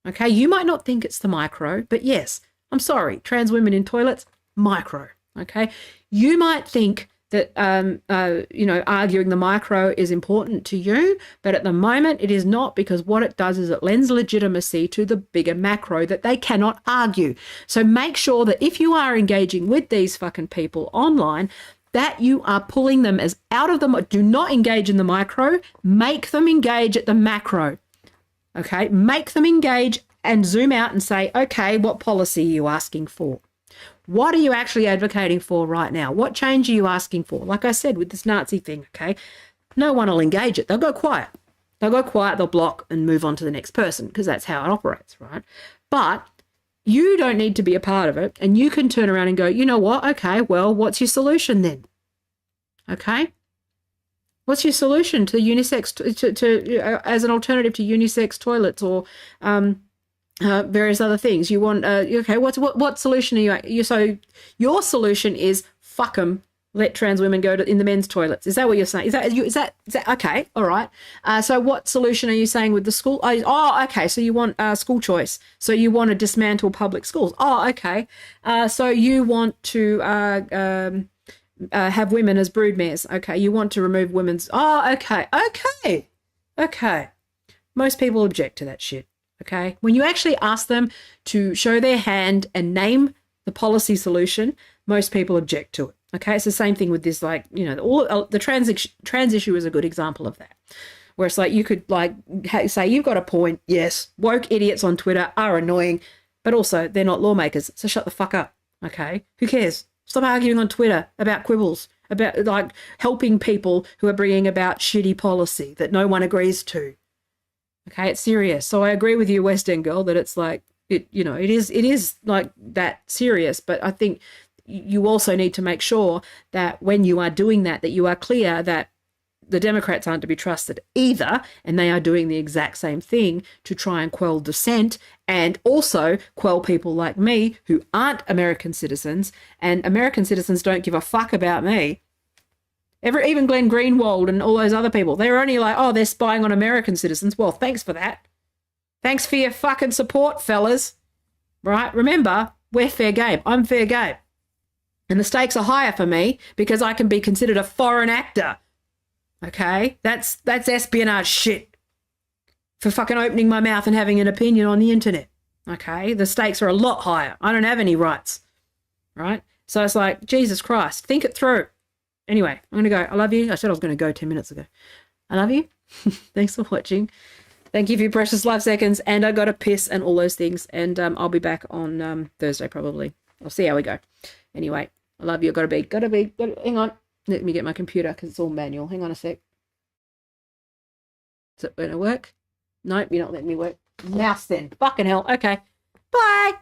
okay, you might not think it's the micro, but yes, I'm sorry, trans women in toilets, micro, okay? You might think that, arguing the micro is important to you, but at the moment it is not, because what it does is it lends legitimacy to the bigger macro that they cannot argue. So make sure that if you are engaging with these fucking people online, that you are pulling them as out of the, do not engage in the micro, make them engage at the macro, okay? Make them engage and zoom out and say, okay, what policy are you asking for? What are you actually advocating for right now? What change are you asking for? Like I said, with this Nazi thing, okay, no one will engage it. They'll go quiet. They'll block and move on to the next person, because that's how it operates, right? But you don't need to be a part of it, and you can turn around and go, you know what? Okay, well, what's your solution then? Okay? What's your solution to unisex, as an alternative to unisex toilets or various other things? You want okay, what solution are you so your solution is fuck them, Let trans women go in the men's toilets. Is that what you're saying? Is that okay? All right. So what solution are you saying with the school? Oh, okay. So you want school choice. So you want to dismantle public schools. Oh, okay. So you want to have women as broodmares. Okay. You want to remove women's. Oh, okay. Okay. Okay. Most people object to that shit. Okay. When you actually ask them to show their hand and name the policy solution, most people object to it. Okay, it's the same thing with this, like, you know, all the trans issue is a good example of that, where it's like you could like say you've got a point. Yes, woke idiots on Twitter are annoying, but also they're not lawmakers, so shut the fuck up. Okay, who cares? Stop arguing on Twitter about quibbles, about like helping people who are bringing about shitty policy that no one agrees to. Okay, it's serious. So I agree with you, West End girl, that it's like it is like that serious, but I think you also need to make sure that when you are doing that you are clear that the Democrats aren't to be trusted either, and they are doing the exact same thing to try and quell dissent and also quell people like me who aren't American citizens, and American citizens don't give a fuck about me. Even Glenn Greenwald and all those other people, they're only like, oh, they're spying on American citizens. Well, thanks for that. Thanks for your fucking support, fellas. Right? Remember, we're fair game. I'm fair game. And the stakes are higher for me because I can be considered a foreign actor. Okay? That's espionage shit for fucking opening my mouth and having an opinion on the internet. Okay? The stakes are a lot higher. I don't have any rights. Right? So it's like, Jesus Christ, think it through. Anyway, I'm going to go. I love you. I said I was going to go 10 minutes ago. I love you. Thanks for watching. Thank you for your precious life seconds. And I got to piss and all those things. And I'll be back on Thursday probably. I'll see how we go. Anyway. I love you. Hang on. Let me get my computer because it's all manual. Hang on a sec. Is it going to work? Nope, you're not letting me work. Mouse then. Fucking hell. Okay. Bye.